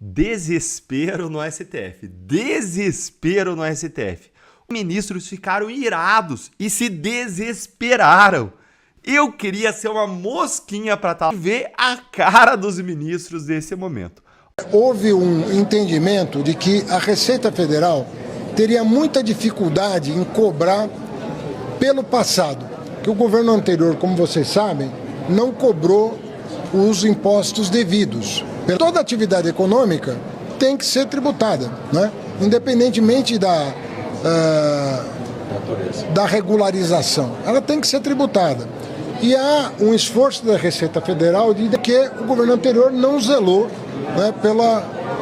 Desespero no STF. Desespero no STF. Os ministros ficaram irados e se desesperaram. Eu queria ser uma mosquinha para ver a cara dos ministros nesse momento. Houve um entendimento de que a Receita Federal teria muita dificuldade em cobrar pelo passado, que o governo anterior, como vocês sabem, não cobrou os impostos devidos. Toda atividade econômica tem que ser tributada, né? Independentemente da regularização. Ela tem que ser tributada. E há um esforço da Receita Federal de que o governo anterior não zelou, né,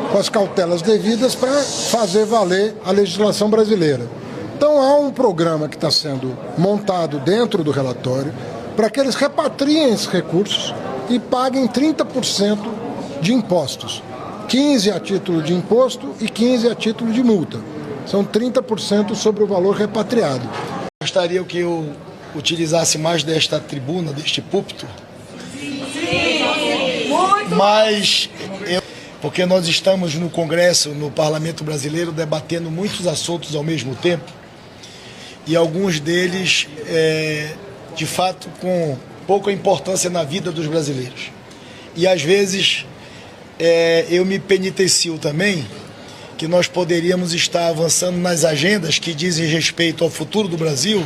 com as cautelas devidas para fazer valer a legislação brasileira. Então há um programa que está sendo montado dentro do relatório para que eles repatriem esses recursos e paguem 30% de impostos. 15% a título de imposto e 15% a título de multa. São 30% sobre o valor repatriado. Gostaria que eu utilizasse mais desta tribuna, deste púlpito, mas porque nós estamos no Congresso, no Parlamento Brasileiro, debatendo muitos assuntos ao mesmo tempo, e alguns deles, de fato, com pouca importância na vida dos brasileiros. E, às vezes, eu me penitencio também que nós poderíamos estar avançando nas agendas que dizem respeito ao futuro do Brasil,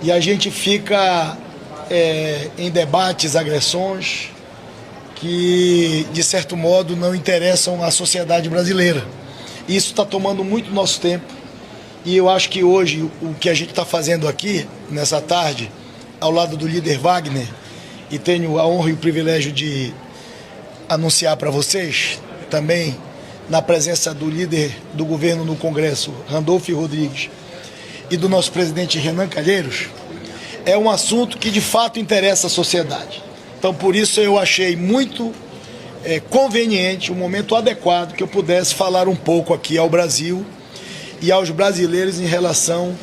e a gente fica em debates, agressões, que, de certo modo, não interessam à sociedade brasileira. Isso está tomando muito nosso tempo, e eu acho que hoje o que a gente está fazendo aqui, nessa tarde, ao lado do líder Wagner, e tenho a honra e o privilégio de anunciar para vocês, também na presença do líder do governo no Congresso, Randolfo Rodrigues, e do nosso presidente Renan Calheiros, é um assunto que de fato interessa a sociedade. Então, por isso eu achei muito conveniente, um momento adequado que eu pudesse falar um pouco aqui ao Brasil e aos brasileiros em relação...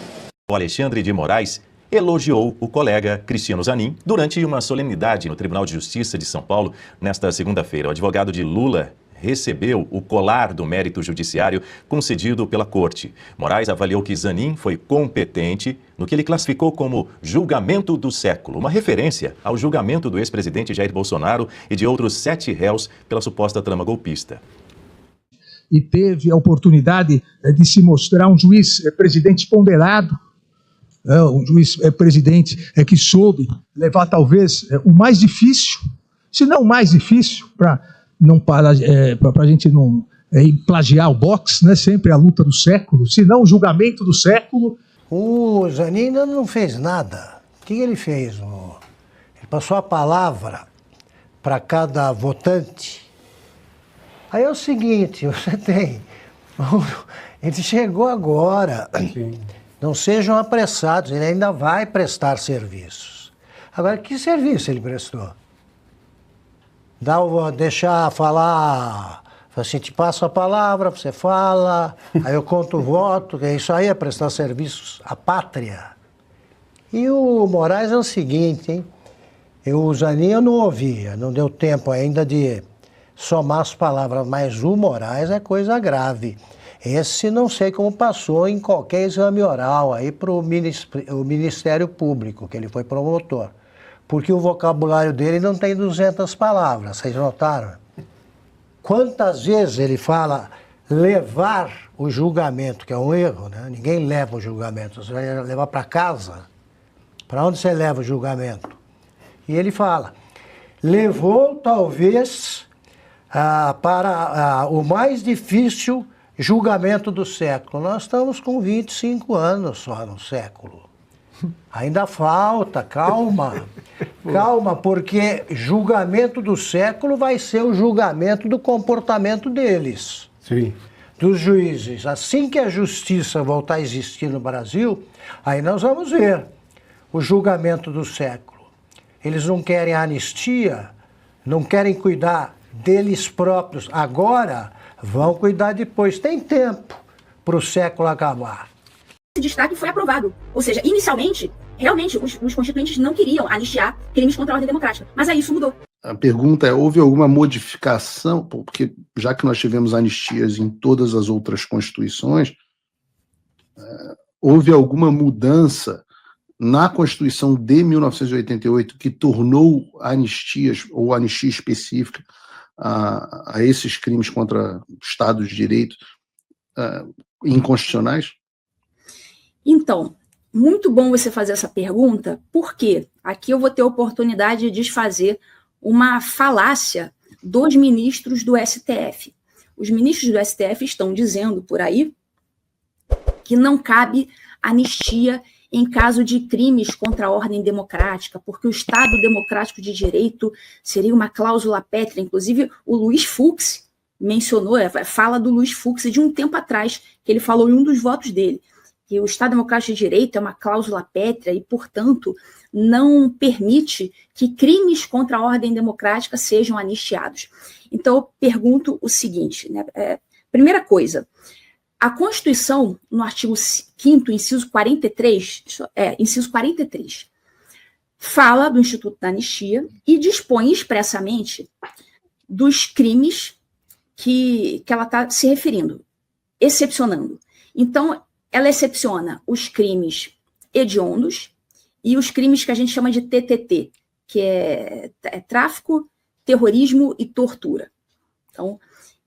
O Alexandre de Moraes elogiou o colega Cristiano Zanin durante uma solenidade no Tribunal de Justiça de São Paulo nesta segunda-feira. O advogado de Lula recebeu o colar do mérito judiciário concedido pela Corte. Moraes avaliou que Zanin foi competente no que ele classificou como julgamento do século, uma referência ao julgamento do ex-presidente Jair Bolsonaro e de outros 7 réus pela suposta trama golpista. E teve a oportunidade de se mostrar um juiz presidente ponderado, um juiz presidente que soube levar talvez o mais difícil, se não o mais difícil, para a gente não plagiar o boxe, né? Sempre a luta do século, se não o julgamento do século. O Zanin ainda não fez nada. O que ele fez? Ele passou a palavra para cada votante. Aí é o seguinte, você tem... Ele chegou agora. Sim. Não sejam apressados, ele ainda vai prestar serviços. Agora, que serviço ele prestou? Deixar falar, assim, te passo a palavra, você fala, aí eu conto o voto, que isso aí é prestar serviços à pátria. E o Moraes é o seguinte, hein? O Zanin eu não ouvia, não deu tempo ainda de somar as palavras, mas o Moraes é coisa grave. Esse não sei como passou em qualquer exame oral aí para o Ministério Público, que ele foi promotor. Porque o vocabulário dele não tem 200 palavras, vocês notaram? Quantas vezes ele fala levar o julgamento, que é um erro, né? Ninguém leva o julgamento, você vai levar para casa. Para onde você leva o julgamento? E ele fala, levou talvez para o mais difícil julgamento do século. Nós estamos com 25 anos só no século. Ainda falta, calma. Calma, porque julgamento do século vai ser o julgamento do comportamento deles. Sim. Dos juízes. Assim que a justiça voltar a existir no Brasil, aí nós vamos ver o julgamento do século. Eles não querem anistia, não querem cuidar deles próprios agora, vão cuidar depois. Tem tempo para o século acabar. Esse destaque foi aprovado. Ou seja, inicialmente, realmente, os constituintes não queriam anistiar crimes contra a ordem democrática. Mas aí isso mudou. A pergunta é, houve alguma modificação, porque já que nós tivemos anistias em todas as outras constituições, houve alguma mudança na Constituição de 1988 que tornou anistias, ou anistia específica, a esses crimes contra o Estado de Direito inconstitucionais? Então, muito bom você fazer essa pergunta, porque aqui eu vou ter a oportunidade de desfazer uma falácia dos ministros do STF. Os ministros do STF estão dizendo por aí que não cabe anistia em caso de crimes contra a ordem democrática, porque o Estado democrático de direito seria uma cláusula pétrea. Inclusive, o Luiz Fux mencionou, fala do Luiz Fux de um tempo atrás, que ele falou em um dos votos dele, que o Estado democrático de direito é uma cláusula pétrea e, portanto, não permite que crimes contra a ordem democrática sejam anistiados. Então, eu pergunto o seguinte, né? Primeira coisa, a Constituição, no artigo 5º, inciso 43, fala do Instituto da Anistia e dispõe expressamente dos crimes que ela está se referindo, excepcionando. Então, ela excepciona os crimes hediondos e os crimes que a gente chama de TTT, que é tráfico, terrorismo e tortura. Então,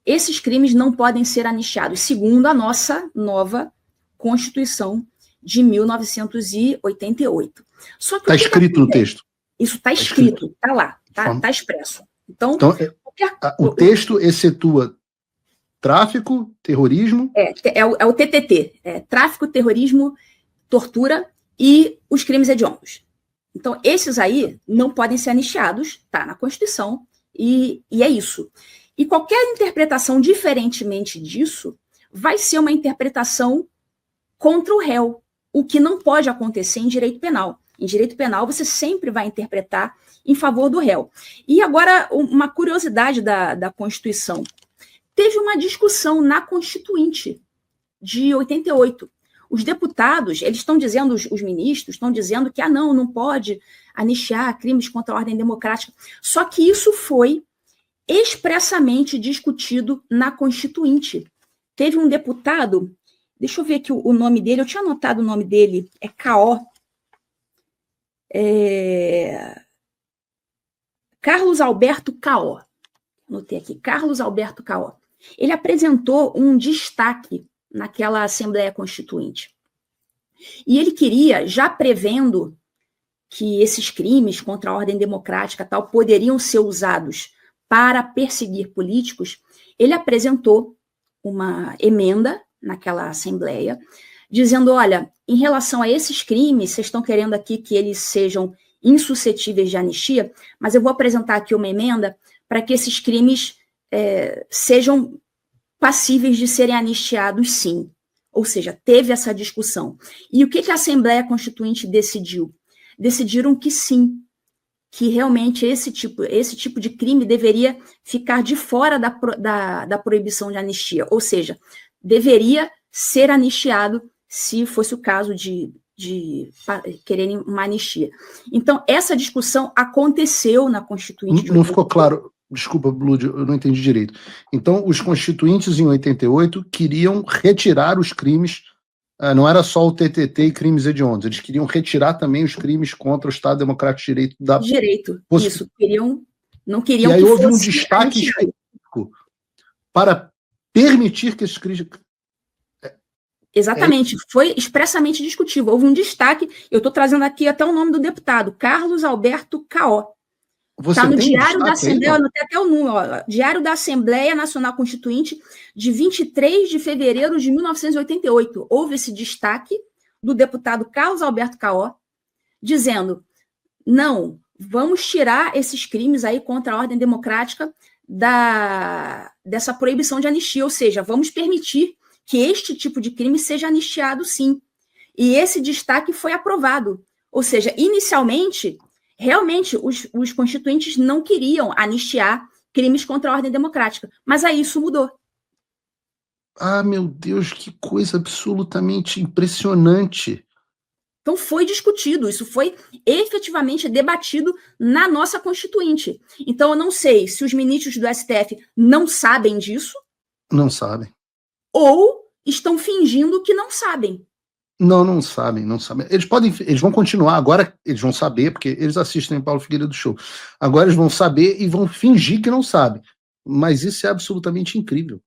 esses crimes não podem ser anistiados, segundo a nossa nova Constituição de 1988. Está escrito no texto? Isso está escrito, está lá, está expresso. Então o texto excetua tráfico, terrorismo... É o TTT, tráfico, terrorismo, tortura e os crimes hediondos. Então, esses aí não podem ser anistiados, está na Constituição, e é isso. E qualquer interpretação diferentemente disso vai ser uma interpretação contra o réu, o que não pode acontecer em direito penal. Em direito penal, você sempre vai interpretar em favor do réu. E agora, uma curiosidade da Constituição. Teve uma discussão na Constituinte de 88. Os deputados, eles estão dizendo, os ministros estão dizendo que não pode anistiar crimes contra a ordem democrática. Só que isso foi expressamente discutido na Constituinte. Teve um deputado, deixa eu ver aqui o nome dele, eu tinha anotado o nome dele, é K.O. Carlos Alberto K.O. Anotei aqui, Carlos Alberto K.O. Ele apresentou um destaque naquela Assembleia Constituinte. E ele queria, já prevendo que esses crimes contra a ordem democrática tal poderiam ser usados para perseguir políticos, ele apresentou uma emenda naquela Assembleia, dizendo, olha, em relação a esses crimes, vocês estão querendo aqui que eles sejam insuscetíveis de anistia, mas eu vou apresentar aqui uma emenda para que esses crimes sejam passíveis de serem anistiados, sim. Ou seja, teve essa discussão. E o que a Assembleia Constituinte decidiu? Decidiram que sim, que realmente esse tipo de crime deveria ficar de fora da proibição de anistia, ou seja, deveria ser anistiado se fosse o caso de quererem uma anistia. Então, essa discussão aconteceu na Constituinte. Não ficou claro, desculpa, Blood, eu não entendi direito. Então, os constituintes em 88 queriam retirar os crimes, não era só o TTT e crimes hediondos, eles queriam retirar também os crimes contra o Estado Democrático de Direito da... Isso, não queriam e aí que houve fosse um destaque específico para permitir que esses crimes... Exatamente, foi expressamente discutível. Houve um destaque, eu estou trazendo aqui até o nome do deputado, Carlos Alberto K.O. Está no Diário da Assembleia, anotei até o número, Diário da Assembleia Nacional Constituinte, de 23 de fevereiro de 1988. Houve esse destaque do deputado Carlos Alberto K.O., dizendo, não, vamos tirar esses crimes aí contra a ordem democrática dessa proibição de anistia, ou seja, vamos permitir que este tipo de crime seja anistiado, sim. E esse destaque foi aprovado. Ou seja, inicialmente, realmente, os constituintes não queriam anistiar crimes contra a ordem democrática, mas aí isso mudou. Ah, meu Deus, que coisa absolutamente impressionante. Então foi discutido, isso foi efetivamente debatido na nossa Constituinte. Então eu não sei se os ministros do STF não sabem disso Não sabem. ou estão fingindo que não sabem. Não sabem, não sabem. Eles vão continuar, agora eles vão saber, porque eles assistem o Paulo Figueiredo Show. Agora eles vão saber e vão fingir que não sabem. Mas isso é absolutamente incrível.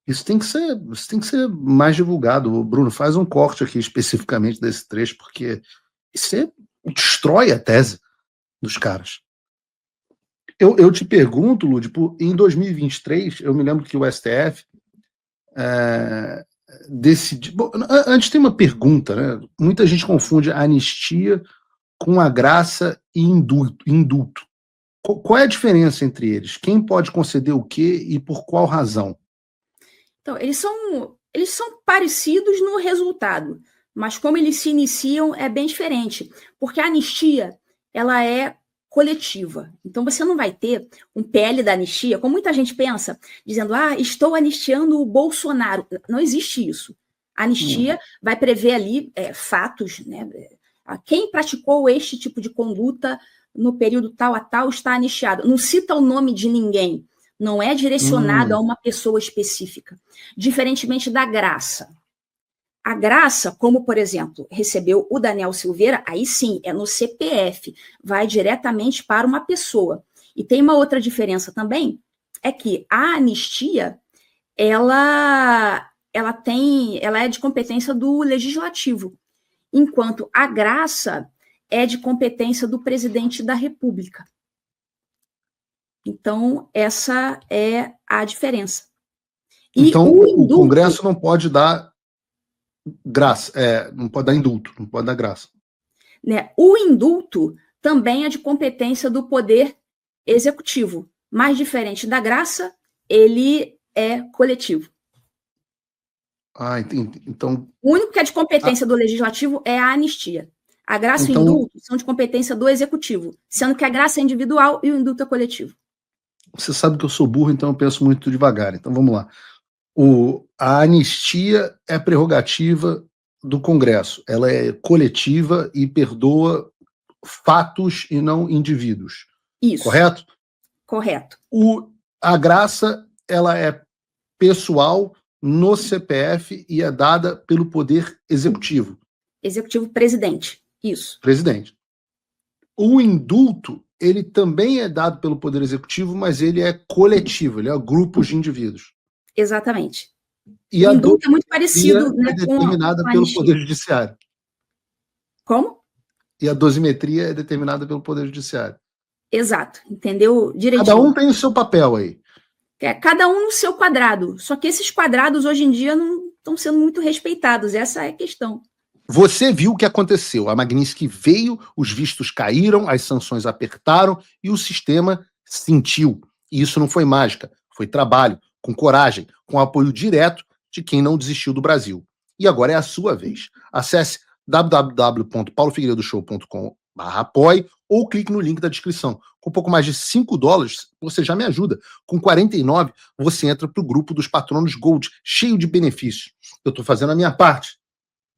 Isso tem que ser mais divulgado. O Bruno, faz um corte aqui especificamente desse trecho, porque isso destrói a tese dos caras. Eu te pergunto, Lud, em 2023, eu me lembro que o STF decidiu. Bom, antes tem uma pergunta, né? Muita gente confunde a anistia com a graça e indulto. Qual é a diferença entre eles? Quem pode conceder o quê e por qual razão? Então, eles são parecidos no resultado, mas como eles se iniciam é bem diferente, porque a anistia, ela é coletiva. Então, você não vai ter um PL da anistia, como muita gente pensa, dizendo, estou anistiando o Bolsonaro. Não existe isso. A anistia vai prever ali fatos, né? Quem praticou este tipo de conduta no período tal a tal está anistiado. Não cita o nome de ninguém. Não é direcionado a uma pessoa específica. Diferentemente da graça. A graça, como, por exemplo, recebeu o Daniel Silveira, aí sim, é no CPF, vai diretamente para uma pessoa. E tem uma outra diferença também, é que a anistia, ela é de competência do legislativo, enquanto a graça é de competência do presidente da República. Então, essa é a diferença. E então, o Congresso não pode dar graça, não pode dar indulto, não pode dar graça. Né? O indulto também é de competência do Poder Executivo, mas diferente da graça, ele é coletivo. Então... O único que é de competência do Legislativo é a anistia. A graça e o indulto são de competência do Executivo, sendo que a graça é individual e o indulto é coletivo. Você sabe que eu sou burro, então eu penso muito devagar. Então vamos lá. A anistia é prerrogativa do Congresso. Ela é coletiva e perdoa fatos e não indivíduos. Isso. Correto? Correto. A graça, ela é pessoal no CPF e é dada pelo Poder Executivo. Executivo presidente. Isso. Presidente. O indulto, ele também é dado pelo Poder Executivo, mas ele é coletivo, ele é grupos de indivíduos. Exatamente. E o indulto é muito parecido, né, é determinada pelo Poder Judiciário. Como? E a dosimetria é determinada pelo Poder Judiciário. Exato, entendeu direitinho. Cada um tem o seu papel aí. Cada um no seu quadrado. Só que esses quadrados hoje em dia não estão sendo muito respeitados. Essa é a questão. Você viu o que aconteceu. A Magnitsky veio, os vistos caíram, as sanções apertaram e o sistema sentiu. E isso não foi mágica, foi trabalho, com coragem, com apoio direto de quem não desistiu do Brasil. E agora é a sua vez. Acesse www.paulofigueiredoshow.com/apoie ou clique no link da descrição. Com pouco mais de $5, você já me ajuda. Com 49, você entra para o grupo dos patronos Gold, cheio de benefícios. Eu estou fazendo a minha parte.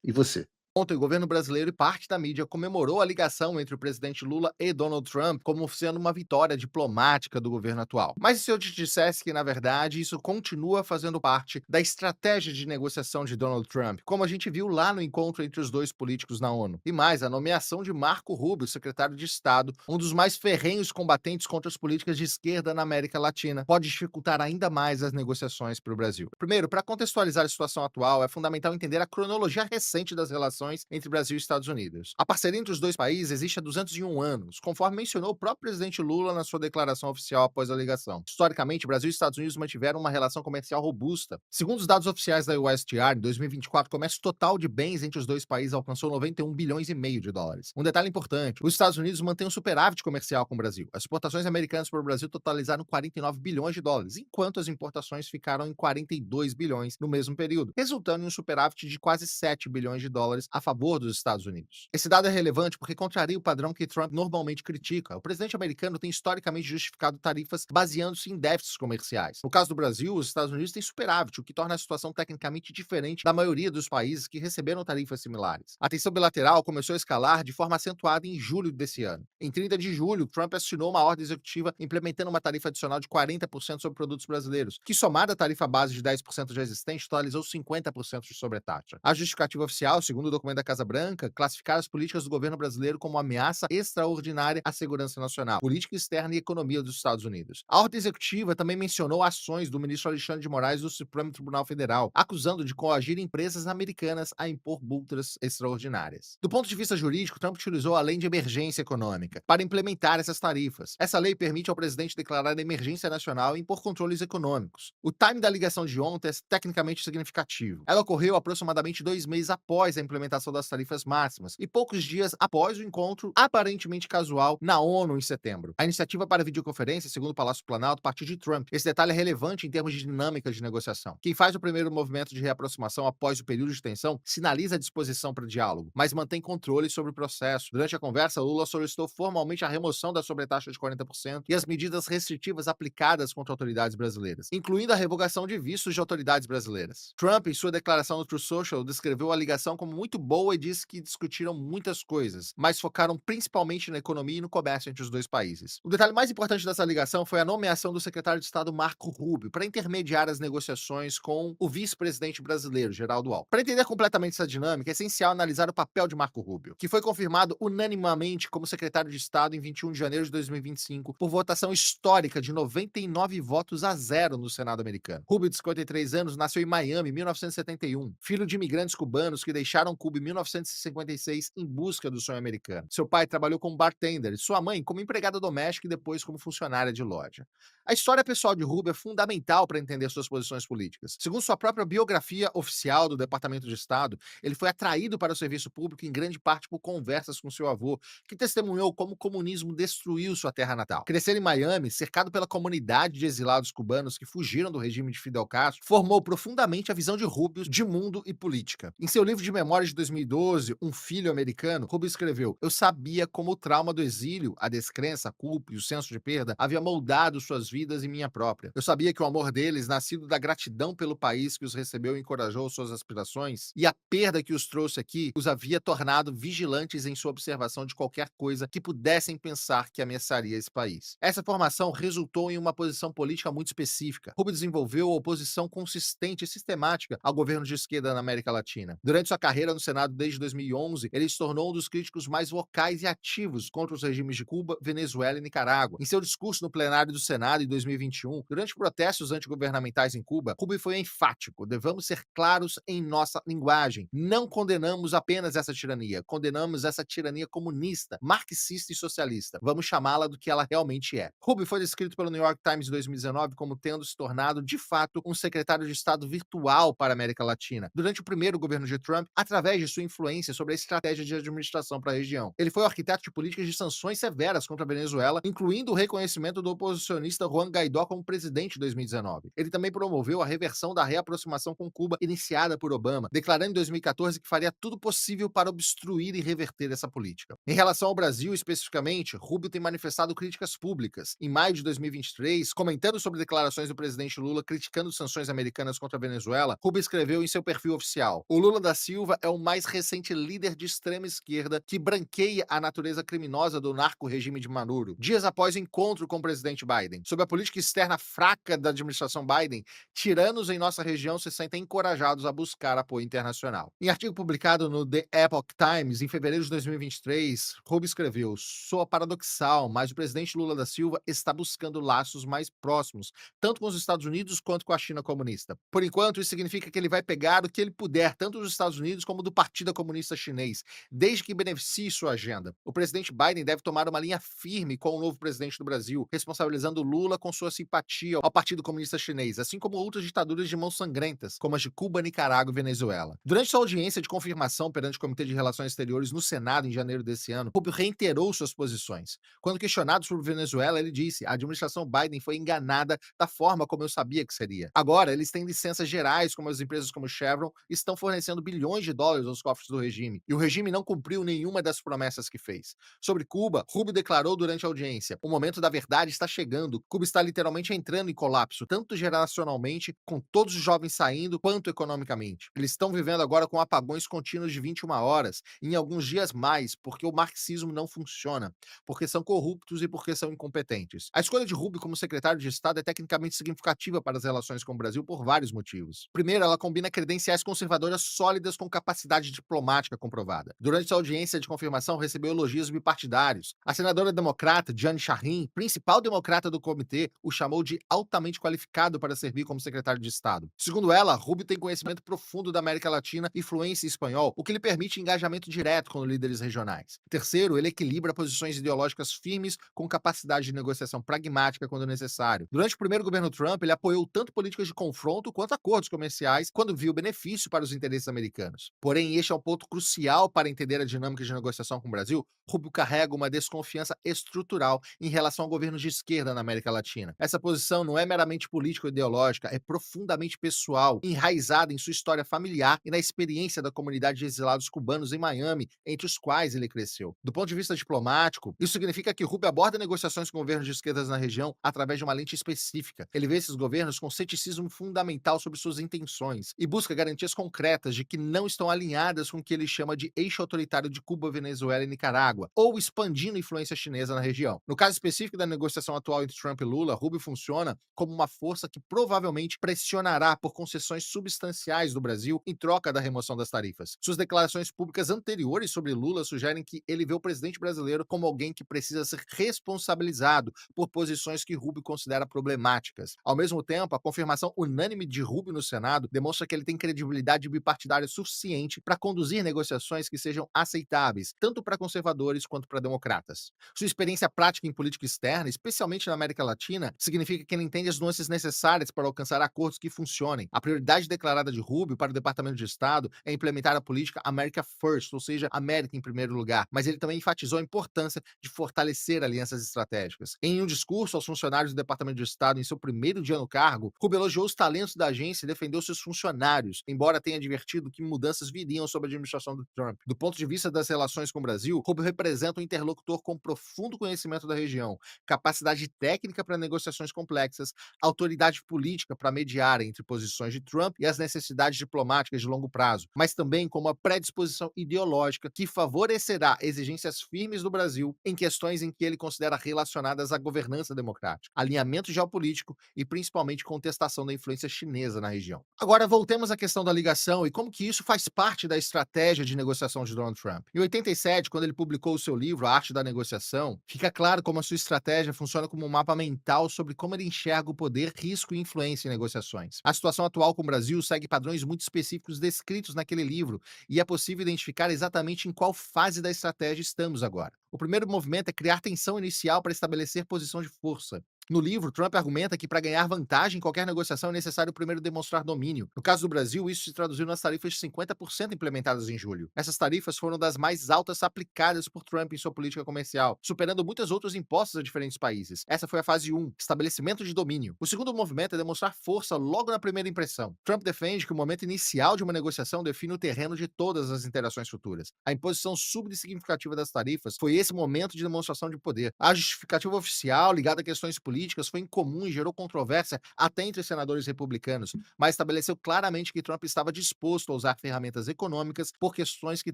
E você? Ontem, o governo brasileiro e parte da mídia comemorou a ligação entre o presidente Lula e Donald Trump como sendo uma vitória diplomática do governo atual. Mas e se eu te dissesse que, na verdade, isso continua fazendo parte da estratégia de negociação de Donald Trump, como a gente viu lá no encontro entre os dois políticos na ONU? E mais, a nomeação de Marco Rubio, secretário de Estado, um dos mais ferrenhos combatentes contra as políticas de esquerda na América Latina, pode dificultar ainda mais as negociações para o Brasil. Primeiro, para contextualizar a situação atual, é fundamental entender a cronologia recente das relações entre Brasil e Estados Unidos. A parceria entre os dois países existe há 201 anos, conforme mencionou o próprio presidente Lula na sua declaração oficial após a ligação. Historicamente, Brasil e Estados Unidos mantiveram uma relação comercial robusta. Segundo os dados oficiais da USTR, em 2024, o comércio total de bens entre os dois países alcançou 91 bilhões e meio de dólares. Um detalhe importante, os Estados Unidos mantêm um superávit comercial com o Brasil. As exportações americanas para o Brasil totalizaram 49 bilhões de dólares, enquanto as importações ficaram em 42 bilhões no mesmo período, resultando em um superávit de quase 7 bilhões de dólares a favor dos Estados Unidos. Esse dado é relevante porque contraria o padrão que Trump normalmente critica. O presidente americano tem historicamente justificado tarifas baseando-se em déficits comerciais. No caso do Brasil, os Estados Unidos têm superávit, o que torna a situação tecnicamente diferente da maioria dos países que receberam tarifas similares. A tensão bilateral começou a escalar de forma acentuada em julho desse ano. Em 30 de julho, Trump assinou uma ordem executiva implementando uma tarifa adicional de 40% sobre produtos brasileiros, que somada à tarifa base de 10% já existente, totalizou 50% de sobretaxa. A justificativa oficial, segundo o documento da Casa Branca, classificar as políticas do governo brasileiro como ameaça extraordinária à segurança nacional, política externa e economia dos Estados Unidos. A ordem executiva também mencionou ações do ministro Alexandre de Moraes do Supremo Tribunal Federal, acusando de coagir empresas americanas a impor multas extraordinárias. Do ponto de vista jurídico, Trump utilizou a Lei de Emergência Econômica para implementar essas tarifas. Essa lei permite ao presidente declarar emergência nacional e impor controles econômicos. O time da ligação de ontem é tecnicamente significativo. Ela ocorreu aproximadamente 2 meses após a implementação das tarifas máximas e poucos dias após o encontro aparentemente casual na ONU em setembro. A iniciativa para videoconferência, segundo o Palácio Planalto, partiu de Trump. Esse detalhe é relevante em termos de dinâmica de negociação. Quem faz o primeiro movimento de reaproximação após o período de tensão sinaliza a disposição para diálogo, mas mantém controle sobre o processo. Durante a conversa, Lula solicitou formalmente a remoção da sobretaxa de 40% e as medidas restritivas aplicadas contra autoridades brasileiras, incluindo a revogação de vistos de autoridades brasileiras. Trump, em sua declaração no Truth Social, descreveu a ligação como muito boa e disse que discutiram muitas coisas, mas focaram principalmente na economia e no comércio entre os dois países. O detalhe mais importante dessa ligação foi a nomeação do secretário de Estado Marco Rubio para intermediar as negociações com o vice-presidente brasileiro, Geraldo Alckmin. Para entender completamente essa dinâmica, é essencial analisar o papel de Marco Rubio, que foi confirmado unanimemente como secretário de Estado em 21 de janeiro de 2025 por votação histórica de 99 votos a 0 no Senado americano. Rubio, de 53 anos, nasceu em Miami em 1971, filho de imigrantes cubanos que deixaram Cuba em 1956 em busca do sonho americano. Seu pai trabalhou como bartender e sua mãe como empregada doméstica e depois como funcionária de loja. A história pessoal de Rubio é fundamental para entender suas posições políticas. Segundo sua própria biografia oficial do Departamento de Estado, ele foi atraído para o serviço público em grande parte por conversas com seu avô, que testemunhou como o comunismo destruiu sua terra natal. Crescer em Miami, cercado pela comunidade de exilados cubanos que fugiram do regime de Fidel Castro, formou profundamente a visão de Rubio de mundo e política. Em seu livro de memórias de 2012, Um Filho Americano, Rubio escreveu: "Eu sabia como o trauma do exílio, a descrença, a culpa e o senso de perda havia moldado suas vidas e minha própria. Eu sabia que o amor deles, nascido da gratidão pelo país que os recebeu e encorajou suas aspirações, e a perda que os trouxe aqui, os havia tornado vigilantes em sua observação de qualquer coisa que pudessem pensar que ameaçaria esse país." Essa formação resultou em uma posição política muito específica. Rubio desenvolveu oposição consistente e sistemática ao governo de esquerda na América Latina. Durante sua carreira no Senado desde 2011, ele se tornou um dos críticos mais vocais e ativos contra os regimes de Cuba, Venezuela e Nicarágua. Em seu discurso no plenário do Senado em 2021, durante protestos antigovernamentais em Cuba, Rubio foi enfático: "Devemos ser claros em nossa linguagem. Não condenamos apenas essa tirania, condenamos essa tirania comunista, marxista e socialista. Vamos chamá-la do que ela realmente é." Rubio foi descrito pelo New York Times em 2019 como tendo se tornado, de fato, um secretário de Estado virtual para a América Latina, durante o primeiro governo de Trump, através de sua influência sobre a estratégia de administração para a região. Ele foi o arquiteto de políticas de sanções severas contra a Venezuela, incluindo o reconhecimento do oposicionista Juan Guaidó como presidente em 2019. Ele também promoveu a reversão da reaproximação com Cuba iniciada por Obama, declarando em 2014 que faria tudo possível para obstruir e reverter essa política. Em relação ao Brasil, especificamente, Rubio tem manifestado críticas públicas. Em maio de 2023, comentando sobre declarações do presidente Lula criticando sanções americanas contra a Venezuela, Rubio escreveu em seu perfil oficial: "O Lula da Silva é o mais recente líder de extrema esquerda que branqueia a natureza criminosa do narco-regime de Maduro." Dias após o encontro com o presidente Biden, sob a política externa fraca da administração Biden, tiranos em nossa região se sentem encorajados a buscar apoio internacional. Em artigo publicado no The Epoch Times, em fevereiro de 2023, Rubio escreveu: "Soa paradoxal, mas o presidente Lula da Silva está buscando laços mais próximos, tanto com os Estados Unidos quanto com a China comunista. Por enquanto, isso significa que ele vai pegar o que ele puder, tanto dos Estados Unidos como do Partido Comunista Chinês, desde que beneficie sua agenda. O presidente Biden deve tomar uma linha firme com o novo presidente do Brasil, responsabilizando Lula com sua simpatia ao Partido Comunista Chinês, assim como outras ditaduras de mãos sangrentas, como as de Cuba, Nicarágua e Venezuela." Durante sua audiência de confirmação perante o Comitê de Relações Exteriores no Senado em janeiro desse ano, Rubio reiterou suas posições. Quando questionado sobre Venezuela, ele disse: "A administração Biden foi enganada da forma como eu sabia que seria. Agora, eles têm licenças gerais, como as empresas como Chevron estão fornecendo bilhões de dólares bilhões aos cofres do regime, e o regime não cumpriu nenhuma das promessas que fez. Sobre Cuba, Rubio declarou durante a audiência: o momento da verdade está chegando. Cuba está literalmente entrando em colapso, tanto geracionalmente, com todos os jovens saindo, quanto economicamente. Eles estão vivendo agora com apagões contínuos de 21 horas, e em alguns dias mais, porque o marxismo não funciona, porque são corruptos e porque são incompetentes. A escolha de Rubio como secretário de Estado é tecnicamente significativa para as relações com o Brasil por vários motivos. Primeiro, ela combina credenciais conservadoras sólidas com capacidade diplomática comprovada. Durante a audiência de confirmação, recebeu elogios bipartidários. A senadora democrata Jeanne Shaheen, principal democrata do comitê, o chamou de altamente qualificado para servir como secretário de Estado. Segundo ela, Rubio tem conhecimento profundo da América Latina e fluência em espanhol, o que lhe permite engajamento direto com líderes regionais. Terceiro, ele equilibra posições ideológicas firmes com capacidade de negociação pragmática quando necessário. Durante o primeiro governo Trump, ele apoiou tanto políticas de confronto quanto acordos comerciais quando viu benefício para os interesses americanos. Porém, este é um ponto crucial para entender a dinâmica de negociação com o Brasil. Rubio carrega uma desconfiança estrutural em relação a governos de esquerda na América Latina. Essa posição não é meramente política ou ideológica, é profundamente pessoal, enraizada em sua história familiar e na experiência da comunidade de exilados cubanos em Miami, entre os quais ele cresceu. Do ponto de vista diplomático, isso significa que Rubio aborda negociações com governos de esquerdas na região através de uma lente específica. Ele vê esses governos com ceticismo fundamental sobre suas intenções e busca garantias concretas de que não estão alinhadas com o que ele chama de eixo autoritário de Cuba, Venezuela e Nicarágua, ou expandindo a influência chinesa na região. No caso específico da negociação atual entre Trump e Lula, Rubio funciona como uma força que provavelmente pressionará por concessões substanciais do Brasil em troca da remoção das tarifas. Suas declarações públicas anteriores sobre Lula sugerem que ele vê o presidente brasileiro como alguém que precisa ser responsabilizado por posições que Rubio considera problemáticas. Ao mesmo tempo, a confirmação unânime de Rubio no Senado demonstra que ele tem credibilidade bipartidária suficiente para conduzir negociações que sejam aceitáveis, tanto para conservadores quanto para democratas. Sua experiência prática em política externa, especialmente na América Latina, significa que ele entende as nuances necessárias para alcançar acordos que funcionem. A prioridade declarada de Rubio para o Departamento de Estado é implementar a política America First, ou seja, América em primeiro lugar, mas ele também enfatizou a importância de fortalecer alianças estratégicas. Em um discurso aos funcionários do Departamento de Estado em seu primeiro dia no cargo, Rubio elogiou os talentos da agência e defendeu seus funcionários, embora tenha advertido que mudanças viriam sob a administração do Trump. Do ponto de vista das relações com o Brasil, Rubio representa um interlocutor com profundo conhecimento da região, capacidade técnica para negociações complexas, autoridade política para mediar entre posições de Trump e as necessidades diplomáticas de longo prazo, mas também com uma predisposição ideológica que favorecerá exigências firmes do Brasil em questões em que ele considera relacionadas à governança democrática, alinhamento geopolítico e principalmente contestação da influência chinesa na região. Agora voltemos à questão da ligação e como que isso faz parte da estratégia de negociação de Donald Trump. Em 87, quando ele publicou o seu livro A Arte da Negociação, fica claro como a sua estratégia funciona como um mapa mental sobre como ele enxerga o poder, risco e influência em negociações. A situação atual com o Brasil segue padrões muito específicos descritos naquele livro e é possível identificar exatamente em qual fase da estratégia estamos agora. O primeiro movimento é criar tensão inicial para estabelecer posição de força. No livro, Trump argumenta que para ganhar vantagem em qualquer negociação é necessário primeiro demonstrar domínio. No caso do Brasil, isso se traduziu nas tarifas de 50% implementadas em julho. Essas tarifas foram das mais altas aplicadas por Trump em sua política comercial, superando muitos outros impostos a diferentes países. Essa foi a fase 1, estabelecimento de domínio. O segundo movimento é demonstrar força logo na primeira impressão. Trump defende que o momento inicial de uma negociação define o terreno de todas as interações futuras. A imposição súbita e significativa das tarifas foi esse momento de demonstração de poder. A justificativa oficial ligada a questões políticas foi incomum e gerou controvérsia até entre senadores republicanos, mas estabeleceu claramente que Trump estava disposto a usar ferramentas econômicas por questões que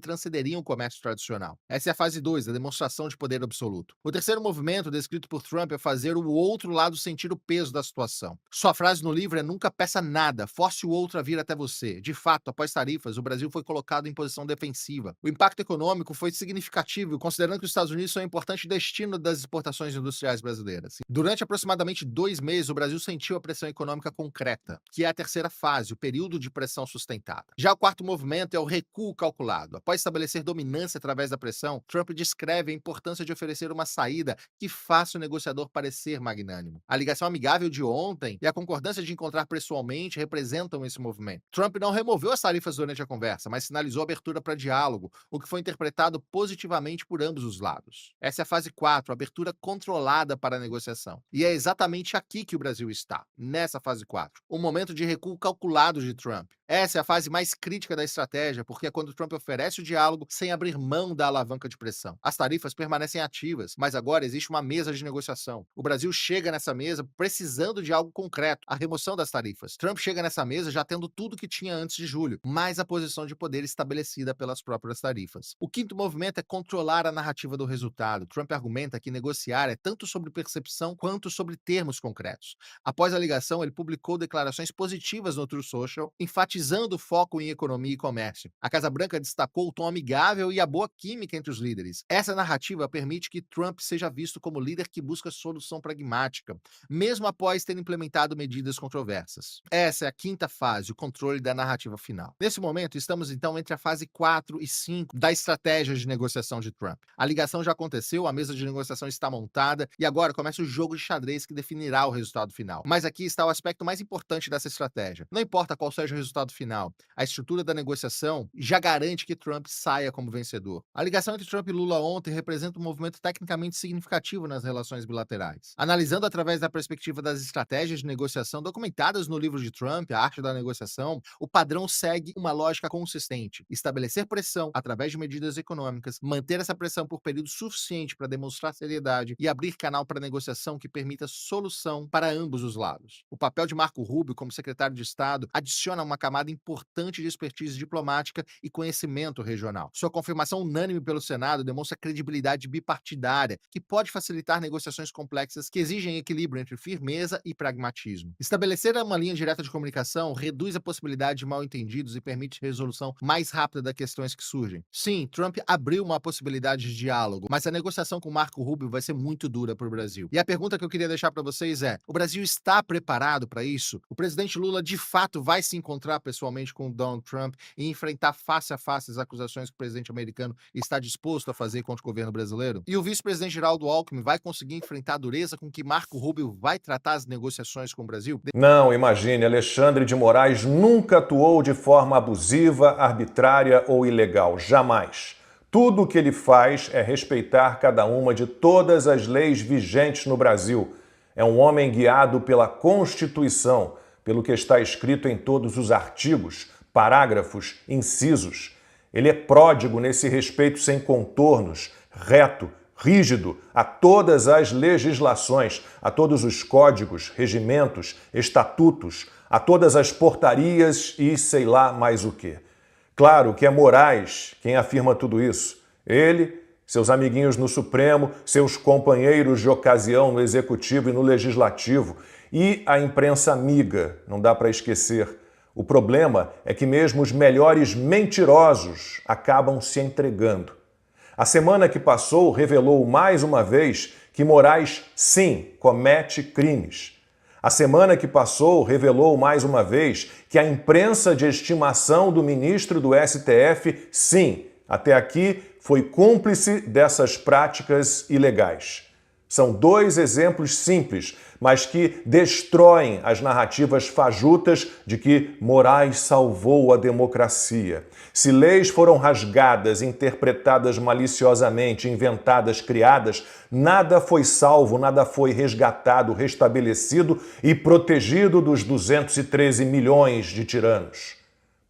transcenderiam o comércio tradicional. Essa é a fase 2, a demonstração de poder absoluto. O terceiro movimento descrito por Trump é fazer o outro lado sentir o peso da situação. Sua frase no livro é: nunca peça nada, force o outro a vir até você. De fato, após tarifas, o Brasil foi colocado em posição defensiva. O impacto econômico foi significativo, considerando que os Estados Unidos são um importante destino das exportações industriais brasileiras. Durante aproximadamente 2 meses, o Brasil sentiu a pressão econômica concreta, que é a terceira fase, o período de pressão sustentada. Já o quarto movimento é o recuo calculado. Após estabelecer dominância através da pressão, Trump descreve a importância de oferecer uma saída que faça o negociador parecer magnânimo. A ligação amigável de ontem e a concordância de encontrar pessoalmente representam esse movimento. Trump não removeu as tarifas durante a conversa, mas sinalizou abertura para diálogo, o que foi interpretado positivamente por ambos os lados. Essa é a fase 4, abertura controlada para a negociação. E é exatamente aqui que o Brasil está, nessa fase 4. Um momento de recuo calculado de Trump. Essa é a fase mais crítica da estratégia, porque é quando Trump oferece o diálogo sem abrir mão da alavanca de pressão. As tarifas permanecem ativas, mas agora existe uma mesa de negociação. O Brasil chega nessa mesa precisando de algo concreto, a remoção das tarifas. Trump chega nessa mesa já tendo tudo que tinha antes de julho, mais a posição de poder estabelecida pelas próprias tarifas. O quinto movimento é controlar a narrativa do resultado. Trump argumenta que negociar é tanto sobre percepção quanto sobre termos concretos. Após a ligação, ele publicou declarações positivas no Truth Social, enfatizando o foco em economia e comércio. A Casa Branca destacou o tom amigável e a boa química entre os líderes. Essa narrativa permite que Trump seja visto como líder que busca solução pragmática, mesmo após ter implementado medidas controversas. Essa é a quinta fase, o controle da narrativa final. Nesse momento, estamos então entre a fase 4 e 5 da estratégia de negociação de Trump. A ligação já aconteceu, a mesa de negociação está montada e agora começa o jogo de xadrez que definirá o resultado final. Mas aqui está o aspecto mais importante dessa estratégia. Não importa qual seja o resultado final, a estrutura da negociação já garante que Trump saia como vencedor. A ligação entre Trump e Lula ontem representa um movimento tecnicamente significativo nas relações bilaterais. Analisando através da perspectiva das estratégias de negociação documentadas no livro de Trump, A Arte da Negociação, o padrão segue uma lógica consistente: estabelecer pressão através de medidas econômicas, manter essa pressão por período suficiente para demonstrar seriedade e abrir canal para negociação que permita solução para ambos os lados. O papel de Marco Rubio como secretário de Estado adiciona uma camada importante de expertise diplomática e conhecimento regional. Sua confirmação unânime pelo Senado demonstra credibilidade bipartidária, que pode facilitar negociações complexas que exigem equilíbrio entre firmeza e pragmatismo. Estabelecer uma linha direta de comunicação reduz a possibilidade de mal-entendidos e permite resolução mais rápida das questões que surgem. Sim, Trump abriu uma possibilidade de diálogo, mas a negociação com Marco Rubio vai ser muito dura para o Brasil. E a pergunta que eu queria deixar para vocês é: o Brasil está preparado para isso? O presidente Lula de fato vai se encontrar pessoalmente com Donald Trump e enfrentar face a face as acusações que o presidente americano está disposto a fazer contra o governo brasileiro? E o vice-presidente Geraldo Alckmin vai conseguir enfrentar a dureza com que Marco Rubio vai tratar as negociações com o Brasil? Não, imagine, Alexandre de Moraes nunca atuou de forma abusiva, arbitrária ou ilegal, jamais. Tudo o que ele faz é respeitar cada uma de todas as leis vigentes no Brasil. É um homem guiado pela Constituição, pelo que está escrito em todos os artigos, parágrafos, incisos. Ele é pródigo nesse respeito sem contornos, reto, rígido a todas as legislações, a todos os códigos, regimentos, estatutos, a todas as portarias e sei lá mais o quê. Claro que é Moraes quem afirma tudo isso. Ele, seus amiguinhos no Supremo, seus companheiros de ocasião no Executivo e no Legislativo e a imprensa amiga, não dá para esquecer. O problema é que mesmo os melhores mentirosos acabam se entregando. A semana que passou revelou mais uma vez que Moraes, sim, comete crimes. A semana que passou revelou mais uma vez que a imprensa de estimação do ministro do STF, sim, até aqui foi cúmplice dessas práticas ilegais. São dois exemplos simples, mas que destroem as narrativas fajutas de que Moraes salvou a democracia. Se leis foram rasgadas, interpretadas maliciosamente, inventadas, criadas, nada foi salvo, nada foi resgatado, restabelecido e protegido dos 213 milhões de tiranos.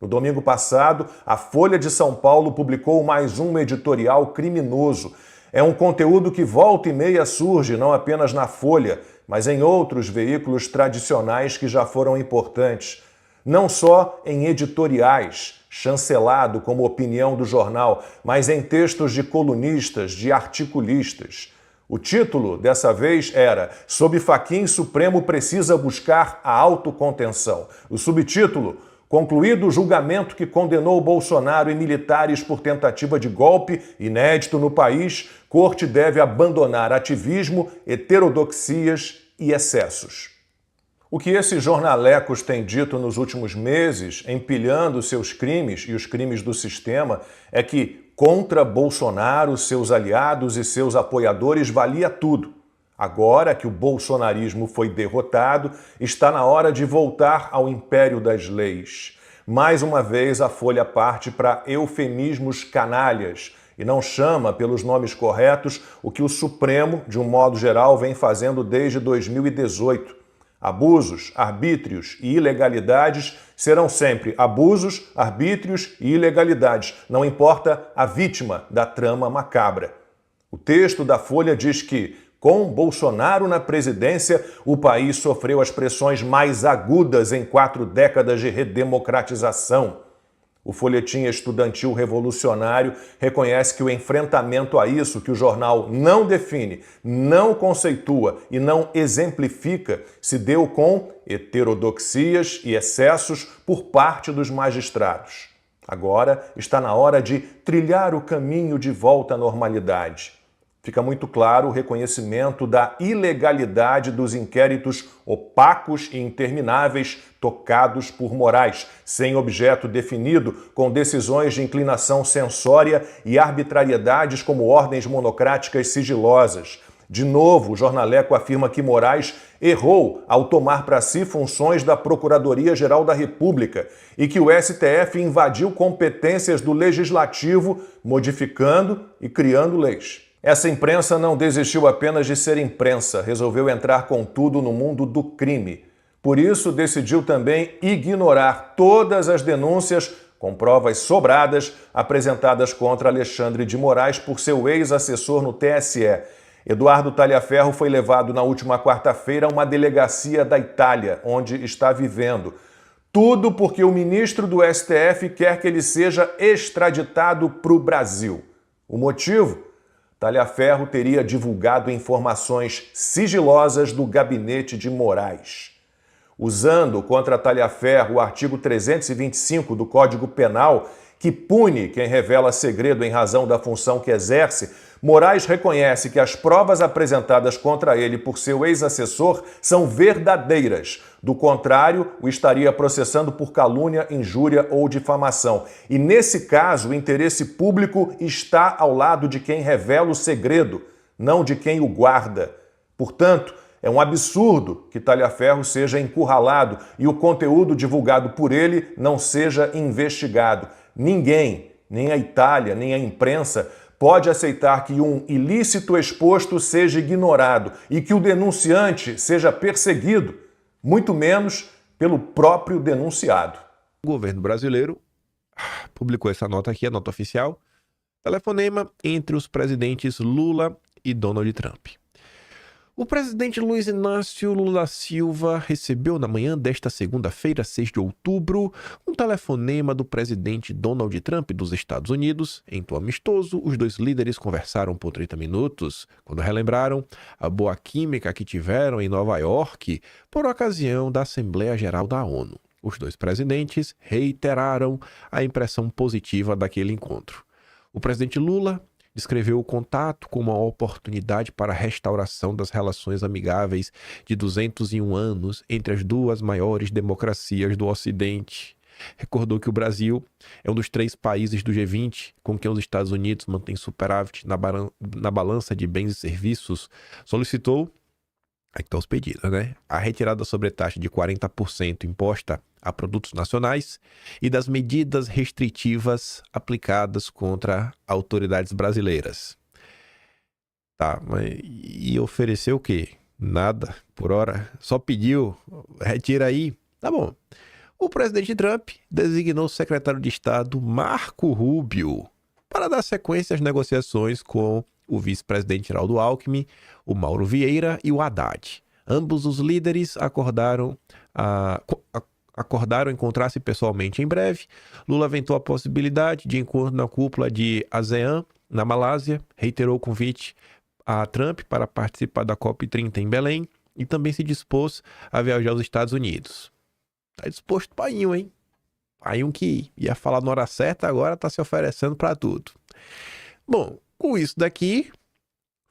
No domingo passado, a Folha de São Paulo publicou mais um editorial criminoso. É um conteúdo que volta e meia surge não apenas na Folha, mas em outros veículos tradicionais que já foram importantes. Não só em editoriais, chancelado como opinião do jornal, mas em textos de colunistas, de articulistas. O título, dessa vez, era "Sob Fachin, Supremo precisa buscar a autocontenção". O subtítulo: "Concluído o julgamento que condenou Bolsonaro e militares por tentativa de golpe, inédito no país, Corte deve abandonar ativismo, heterodoxias e excessos". O que esses jornalecos têm dito nos últimos meses, empilhando seus crimes e os crimes do sistema, é que contra Bolsonaro, seus aliados e seus apoiadores valia tudo. Agora que o bolsonarismo foi derrotado, está na hora de voltar ao império das leis. Mais uma vez, a Folha parte para eufemismos canalhas e não chama pelos nomes corretos o que o Supremo, de um modo geral, vem fazendo desde 2018. Abusos, arbítrios e ilegalidades serão sempre abusos, arbítrios e ilegalidades, não importa a vítima da trama macabra. O texto da Folha diz que, com Bolsonaro na presidência, o país sofreu as pressões mais agudas em 4 décadas de redemocratização. O folhetim estudantil revolucionário reconhece que o enfrentamento a isso que o jornal não define, não conceitua e não exemplifica se deu com heterodoxias e excessos por parte dos magistrados. Agora está na hora de trilhar o caminho de volta à normalidade. Fica muito claro o reconhecimento da ilegalidade dos inquéritos opacos e intermináveis tocados por Moraes, sem objeto definido, com decisões de inclinação censória e arbitrariedades como ordens monocráticas sigilosas. De novo, o jornaleco afirma que Moraes errou ao tomar para si funções da Procuradoria-Geral da República e que o STF invadiu competências do Legislativo, modificando e criando leis. Essa imprensa não desistiu apenas de ser imprensa, resolveu entrar com tudo no mundo do crime. Por isso, decidiu também ignorar todas as denúncias com provas sobradas apresentadas contra Alexandre de Moraes por seu ex-assessor no TSE. Eduardo Talhaferro foi levado na última quarta-feira a uma delegacia da Itália, onde está vivendo. Tudo porque o ministro do STF quer que ele seja extraditado para o Brasil. O motivo? Talhaferro teria divulgado informações sigilosas do gabinete de Moraes. Usando contra Talhaferro o artigo 325 do Código Penal, que pune quem revela segredo em razão da função que exerce, Moraes reconhece que as provas apresentadas contra ele por seu ex-assessor são verdadeiras. Do contrário, o estaria processando por calúnia, injúria ou difamação. E nesse caso, o interesse público está ao lado de quem revela o segredo, não de quem o guarda. Portanto, é um absurdo que Talhaferro seja encurralado e o conteúdo divulgado por ele não seja investigado. Ninguém, nem a Itália, nem a imprensa, pode aceitar que um ilícito exposto seja ignorado e que o denunciante seja perseguido, muito menos pelo próprio denunciado. O governo brasileiro publicou essa nota aqui, a nota oficial, telefonema entre os presidentes Lula e Donald Trump. O presidente Luiz Inácio Lula da Silva recebeu na manhã desta segunda-feira, 6 de outubro, um telefonema do presidente Donald Trump dos Estados Unidos. Em tom amistoso, os dois líderes conversaram por 30 minutos, quando relembraram a boa química que tiveram em Nova York por ocasião da Assembleia Geral da ONU. Os dois presidentes reiteraram a impressão positiva daquele encontro. O presidente Lula descreveu o contato como uma oportunidade para a restauração das relações amigáveis de 201 anos entre as duas maiores democracias do Ocidente. Recordou que o Brasil é um dos 3 países do G20 com quem os Estados Unidos mantêm superávit na balança de bens e serviços. Solicitou, aqui estão os pedidos, né? A retirada da sobretaxa de 40% imposta a produtos nacionais e das medidas restritivas aplicadas contra autoridades brasileiras. Tá, mas e ofereceu o quê? Nada, por hora. Só pediu, retira aí. Tá bom. O presidente Trump designou o secretário de Estado Marco Rubio para dar sequência às negociações com o vice-presidente Geraldo Alckmin, o Mauro Vieira e o Haddad. Ambos os líderes acordaram encontrar-se pessoalmente em breve. Lula aventou a possibilidade de encontro na cúpula de ASEAN, na Malásia, reiterou o convite a Trump para participar da COP30 em Belém e também se dispôs a viajar aos Estados Unidos. Tá disposto para ir, hein? Aí que ia falar na hora certa, agora tá se oferecendo para tudo. Bom, com isso daqui,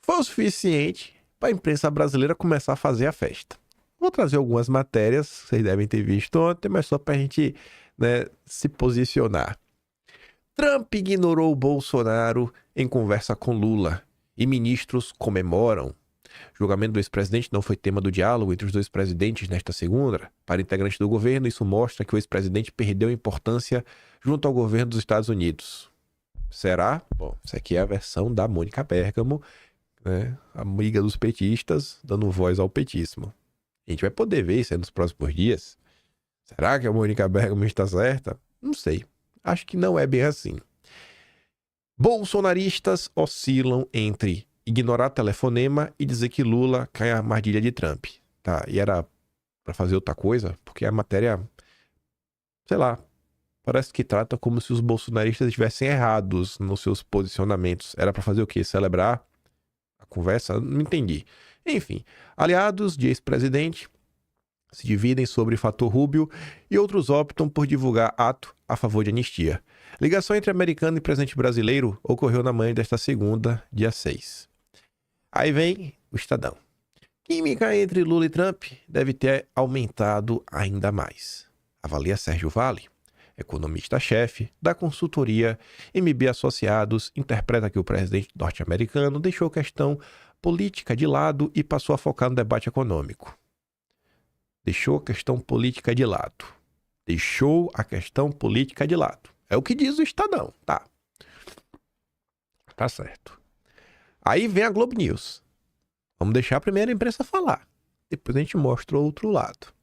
foi o suficiente para a imprensa brasileira começar a fazer a festa. Vou trazer algumas matérias, vocês devem ter visto ontem, mas só para a gente, se posicionar. Trump ignorou Bolsonaro em conversa com Lula e ministros comemoram. O julgamento do ex-presidente não foi tema do diálogo entre os dois presidentes nesta segunda. Para integrantes do governo, isso mostra que o ex-presidente perdeu importância junto ao governo dos Estados Unidos. Será? Bom, isso aqui é a versão da Mônica Bergamo, amiga dos petistas, dando voz ao petismo. A gente vai poder ver isso aí nos próximos dias. Será que a Mônica Bergamo está certa? Não sei. Acho que não é bem assim. Bolsonaristas oscilam entre ignorar telefonema e dizer que Lula cai na armadilha de Trump. Tá, e era pra fazer outra coisa? Porque a matéria, sei lá, parece que trata como se os bolsonaristas estivessem errados nos seus posicionamentos. Era pra fazer o quê? Celebrar a conversa? Não entendi. Enfim, aliados de ex-presidente se dividem sobre fator Rubio e outros optam por divulgar ato a favor de anistia. Ligação entre americano e presidente brasileiro ocorreu na manhã desta segunda, dia 6. Aí vem o Estadão. Química entre Lula e Trump deve ter aumentado ainda mais. Avalia Sérgio Vale, economista-chefe da consultoria MB Associados, interpreta que o presidente norte-americano deixou a questão política de lado e passou a focar no debate econômico. Deixou a questão política de lado. Deixou a questão política de lado. É o que diz o Estadão, tá? Tá certo. Aí vem a Globo News. Vamos deixar a primeira imprensa falar. Depois a gente mostra o outro lado.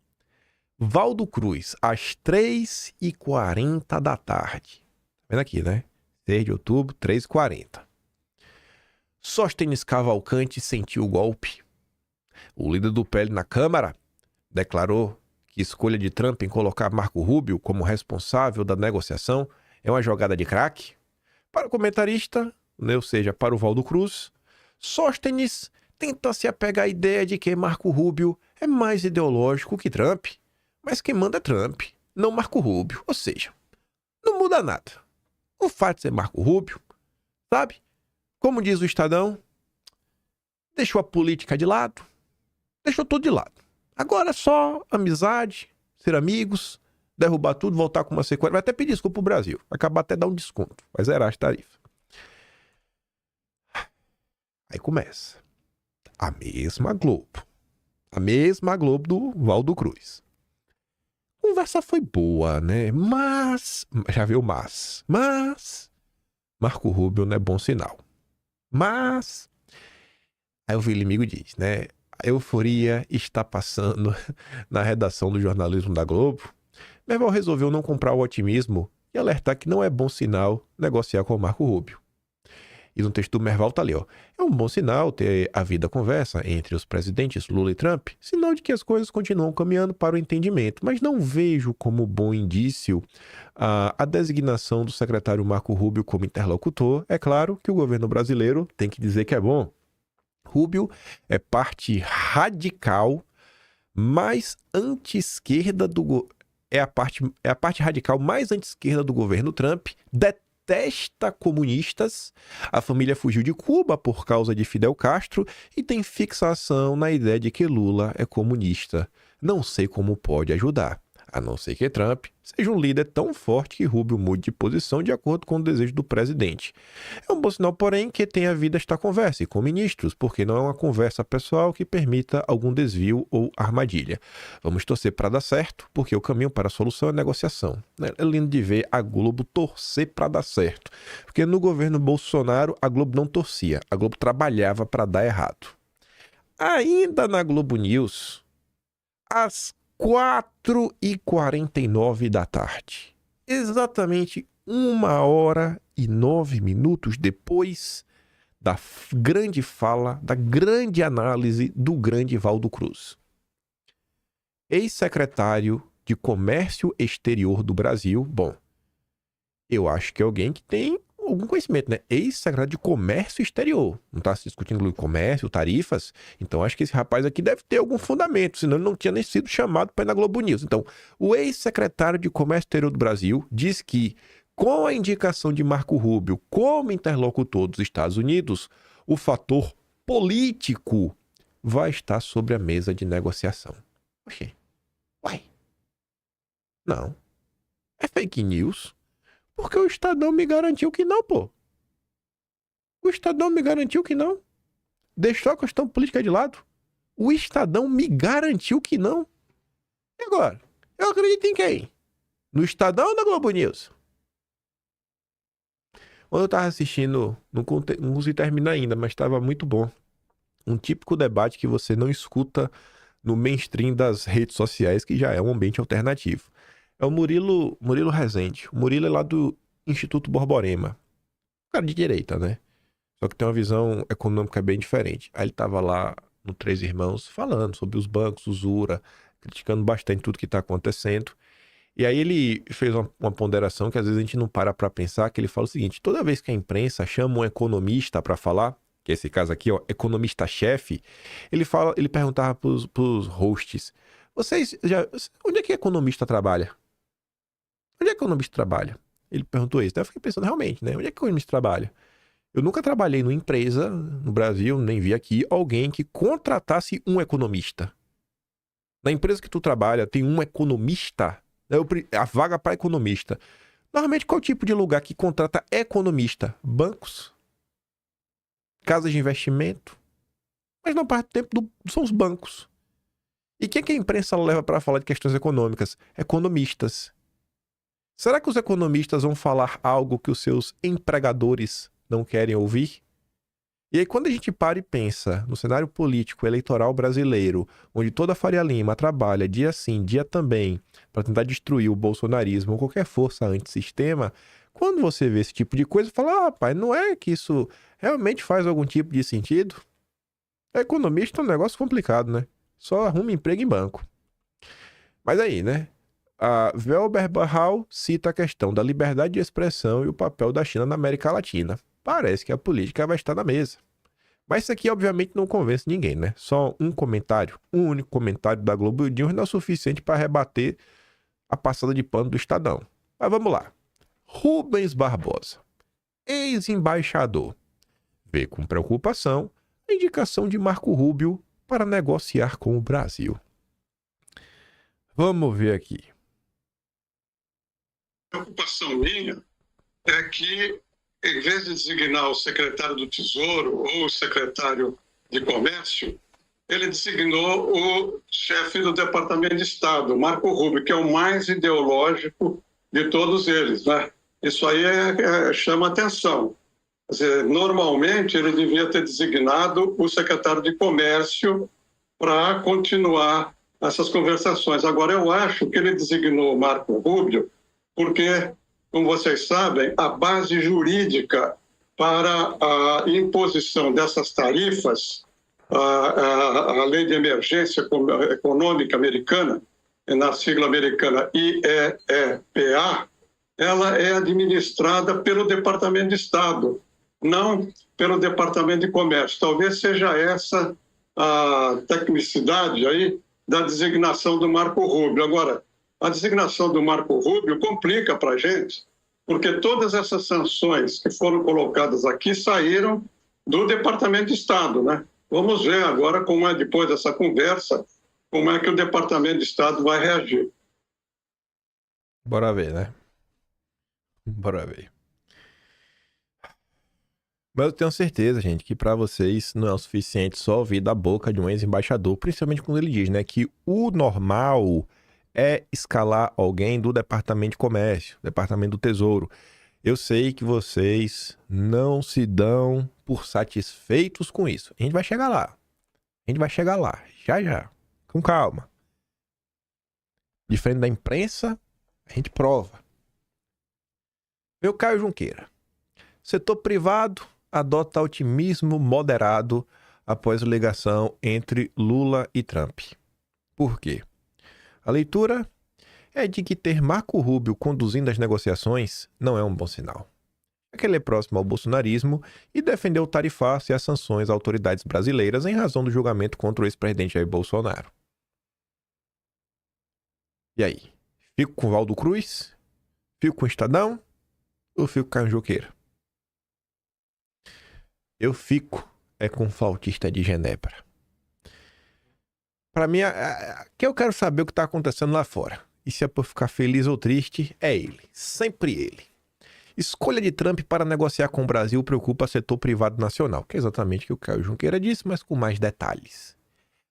Valdo Cruz, às 3h40 da tarde. Tá vendo aqui, né? 6 de outubro, 3h40. Sóstenes Cavalcante sentiu o golpe. O líder do PL na Câmara declarou que a escolha de Trump em colocar Marco Rubio como responsável da negociação é uma jogada de craque. Para o comentarista, ou seja, para o Valdo Cruz, Sóstenes tenta se apegar à ideia de que Marco Rubio é mais ideológico que Trump, mas quem manda é Trump, não Marco Rubio. Ou seja, não muda nada. O fato de ser Marco Rubio, sabe? Como diz o Estadão, deixou a política de lado, deixou tudo de lado. Agora é só amizade, ser amigos, derrubar tudo, voltar com uma sequência. Vai até pedir desculpa pro Brasil. Vai acabar até dar um desconto. Vai zerar as tarifas. Aí começa. A mesma Globo. A mesma Globo do Valdo Cruz. A conversa foi boa, né? Mas... Já viu mas. Mas... Marco Rubio não é bom sinal. Mas... Aí o inimigo diz, né? A euforia está passando na redação do jornalismo da Globo. Merval resolveu não comprar o otimismo e alertar que não é bom sinal negociar com o Marco Rubio. E no texto do Merval tá ali, ó. É um bom sinal ter havido a conversa entre os presidentes Lula e Trump, sinal de que as coisas continuam caminhando para o entendimento, mas não vejo como bom indício a designação do secretário Marco Rubio como interlocutor. É claro que o governo brasileiro tem que dizer que é bom. Rubio é parte radical mais anti-esquerda é a parte radical mais anti-esquerda do governo Trump, detesta comunistas, a família fugiu de Cuba por causa de Fidel Castro e tem fixação na ideia de que Lula é comunista. Não sei como pode ajudar, a não ser que Trump seja um líder tão forte que Rubio mude de posição de acordo com o desejo do presidente. É um bom sinal, porém, que tenha havido esta conversa e com ministros, porque não é uma conversa pessoal que permita algum desvio ou armadilha. Vamos torcer para dar certo, porque o caminho para a solução é a negociação. É lindo de ver a Globo torcer para dar certo, porque no governo Bolsonaro a Globo não torcia, a Globo trabalhava para dar errado. Ainda na Globo News, às 4h49 da tarde. Exatamente 1h09 depois da grande fala, da grande análise do grande Valdo Cruz. Ex-secretário de Comércio Exterior do Brasil. Bom, eu acho que é alguém que tem algum conhecimento, né? Ex-secretário de Comércio Exterior. Não está se discutindo comércio, tarifas. Então, acho que esse rapaz aqui deve ter algum fundamento, senão ele não tinha nem sido chamado para ir na Globo News. Então, o ex-secretário de Comércio Exterior do Brasil diz que, com a indicação de Marco Rubio como interlocutor dos Estados Unidos, o fator político vai estar sobre a mesa de negociação. Oxê. Uai. Não. É fake news. Porque o Estadão me garantiu que não, pô. O Estadão me garantiu que não. Deixou a questão política de lado. O Estadão me garantiu que não. E agora? Eu acredito em quem? No Estadão ou na Globo News? Quando eu tava assistindo, não consegui terminar ainda, mas estava muito bom. Um típico debate que você não escuta no mainstream das redes sociais, que já é um ambiente alternativo. É o Murilo Rezende. O Murilo é lá do Instituto Borborema. Cara de direita, né? Só que tem uma visão econômica bem diferente. Aí ele tava lá no Três Irmãos falando sobre os bancos, usura, criticando bastante tudo que está acontecendo. E aí ele fez uma ponderação que às vezes a gente não para pensar, que ele fala o seguinte: toda vez que a imprensa chama um economista para falar, que é esse caso aqui, ó, economista-chefe, ele perguntava pros hosts: onde é que economista trabalha? Onde é que economista trabalha? Ele perguntou isso. Daí eu fiquei pensando, realmente, né? Onde é que economista trabalha? Eu nunca trabalhei numa empresa no Brasil, nem vi aqui alguém que contratasse um economista. Na empresa que tu trabalha, tem um economista, a vaga para economista. Normalmente, qual tipo de lugar que contrata economista? Bancos? Casas de investimento? Mas não parte do tempo são os bancos. E quem é que a imprensa leva para falar de questões econômicas? Economistas. Será que os economistas vão falar algo que os seus empregadores não querem ouvir? E aí, quando a gente para e pensa no cenário político eleitoral brasileiro, onde toda a Faria Lima trabalha dia sim, dia também, para tentar destruir o bolsonarismo ou qualquer força antissistema, quando você vê esse tipo de coisa, fala: rapaz, não é que isso realmente faz algum tipo de sentido? Economista é um negócio complicado, né? Só arruma emprego em banco. Mas aí, né? A Welber Barral cita a questão da liberdade de expressão e o papel da China na América Latina. Parece que a política vai estar na mesa. Mas isso aqui, obviamente, não convence ninguém, né? Só um único comentário da Globo News não é suficiente para rebater a passada de pano do Estadão. Mas vamos lá. Rubens Barbosa, ex-embaixador, vê com preocupação a indicação de Marco Rubio para negociar com o Brasil. Vamos ver aqui. A preocupação minha é que, em vez de designar o secretário do Tesouro ou o secretário de Comércio, ele designou o chefe do Departamento de Estado, Marco Rubio, que é o mais ideológico de todos eles, né? Isso aí chama atenção. Quer dizer, normalmente ele devia ter designado o secretário de Comércio para continuar essas conversações. Agora, eu acho que ele designou o Marco Rubio porque, como vocês sabem, a base jurídica para a imposição dessas tarifas, a Lei de Emergência Econômica Americana, na sigla americana IEEPA, ela é administrada pelo Departamento de Estado, não pelo Departamento de Comércio. Talvez seja essa a tecnicidade aí da designação do Marco Rubio. Agora, a designação do Marco Rubio complica para a gente, porque todas essas sanções que foram colocadas aqui saíram do Departamento de Estado, né? Vamos ver agora como é, depois dessa conversa, como é que o Departamento de Estado vai reagir. Bora ver, né? Bora ver. Mas eu tenho certeza, gente, que para vocês não é o suficiente só ouvir da boca de um ex-embaixador, principalmente quando ele diz, né, que o normal é escalar alguém do Departamento de Comércio, Departamento do Tesouro. Eu sei que vocês não se dão por satisfeitos com isso. A gente vai chegar lá. A gente vai chegar lá, já já. Com calma. Diferente da imprensa, a gente prova. Meu Caio Junqueira. Setor privado adota otimismo moderado após a ligação entre Lula e Trump. Por quê? A leitura é de que ter Marco Rubio conduzindo as negociações não é um bom sinal. É que ele é próximo ao bolsonarismo e defendeu o tarifaço e as sanções às autoridades brasileiras em razão do julgamento contra o ex-presidente Jair Bolsonaro. E aí? Fico com Valdo Cruz? Fico com o Estadão? Ou fico com Caio Junqueira? Eu fico com o flautista de Genebra. Para mim, que eu quero saber o que está acontecendo lá fora. E se é por ficar feliz ou triste, é ele. Sempre ele. Escolha de Trump para negociar com o Brasil preocupa setor privado nacional, que é exatamente o que o Caio Junqueira disse, mas com mais detalhes.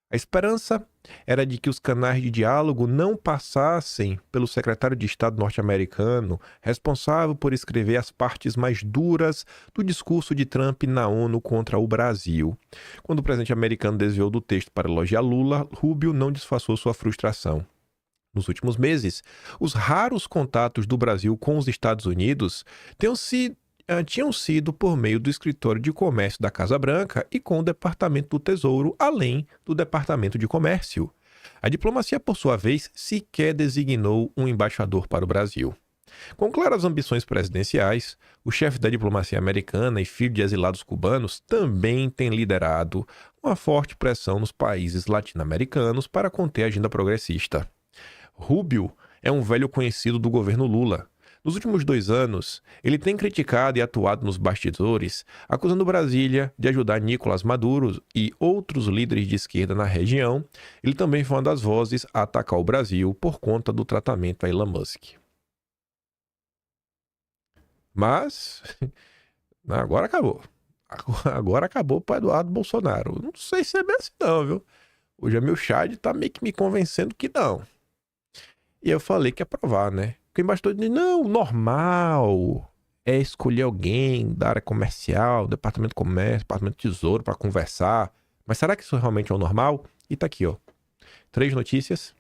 A esperança era de que os canais de diálogo não passassem pelo secretário de Estado norte-americano, responsável por escrever as partes mais duras do discurso de Trump na ONU contra o Brasil. Quando o presidente americano desviou do texto para elogiar Lula, Rubio não disfarçou sua frustração. Nos últimos meses, os raros contatos do Brasil com os Estados Unidos tinham sido por meio do Escritório de Comércio da Casa Branca e com o Departamento do Tesouro, além do Departamento de Comércio. A diplomacia, por sua vez, sequer designou um embaixador para o Brasil. Com claras ambições presidenciais, o chefe da diplomacia americana e filho de exilados cubanos também tem liderado uma forte pressão nos países latino-americanos para conter a agenda progressista. Rubio é um velho conhecido do governo Lula. Nos últimos 2 anos, ele tem criticado e atuado nos bastidores, acusando Brasília de ajudar Nicolás Maduro e outros líderes de esquerda na região. Ele também foi uma das vozes a atacar o Brasil por conta do tratamento a Elon Musk. Mas, agora acabou. Agora acabou para Eduardo Bolsonaro. Não sei se é bem assim não, viu? O Jamil Chad tá meio que me convencendo que não. E eu falei que ia aprovar, né? Porque o embaixador disse, não, normal é escolher alguém da área comercial, departamento de comércio, departamento de tesouro para conversar. Mas será que isso realmente é o normal? E tá aqui, ó. 3 notícias.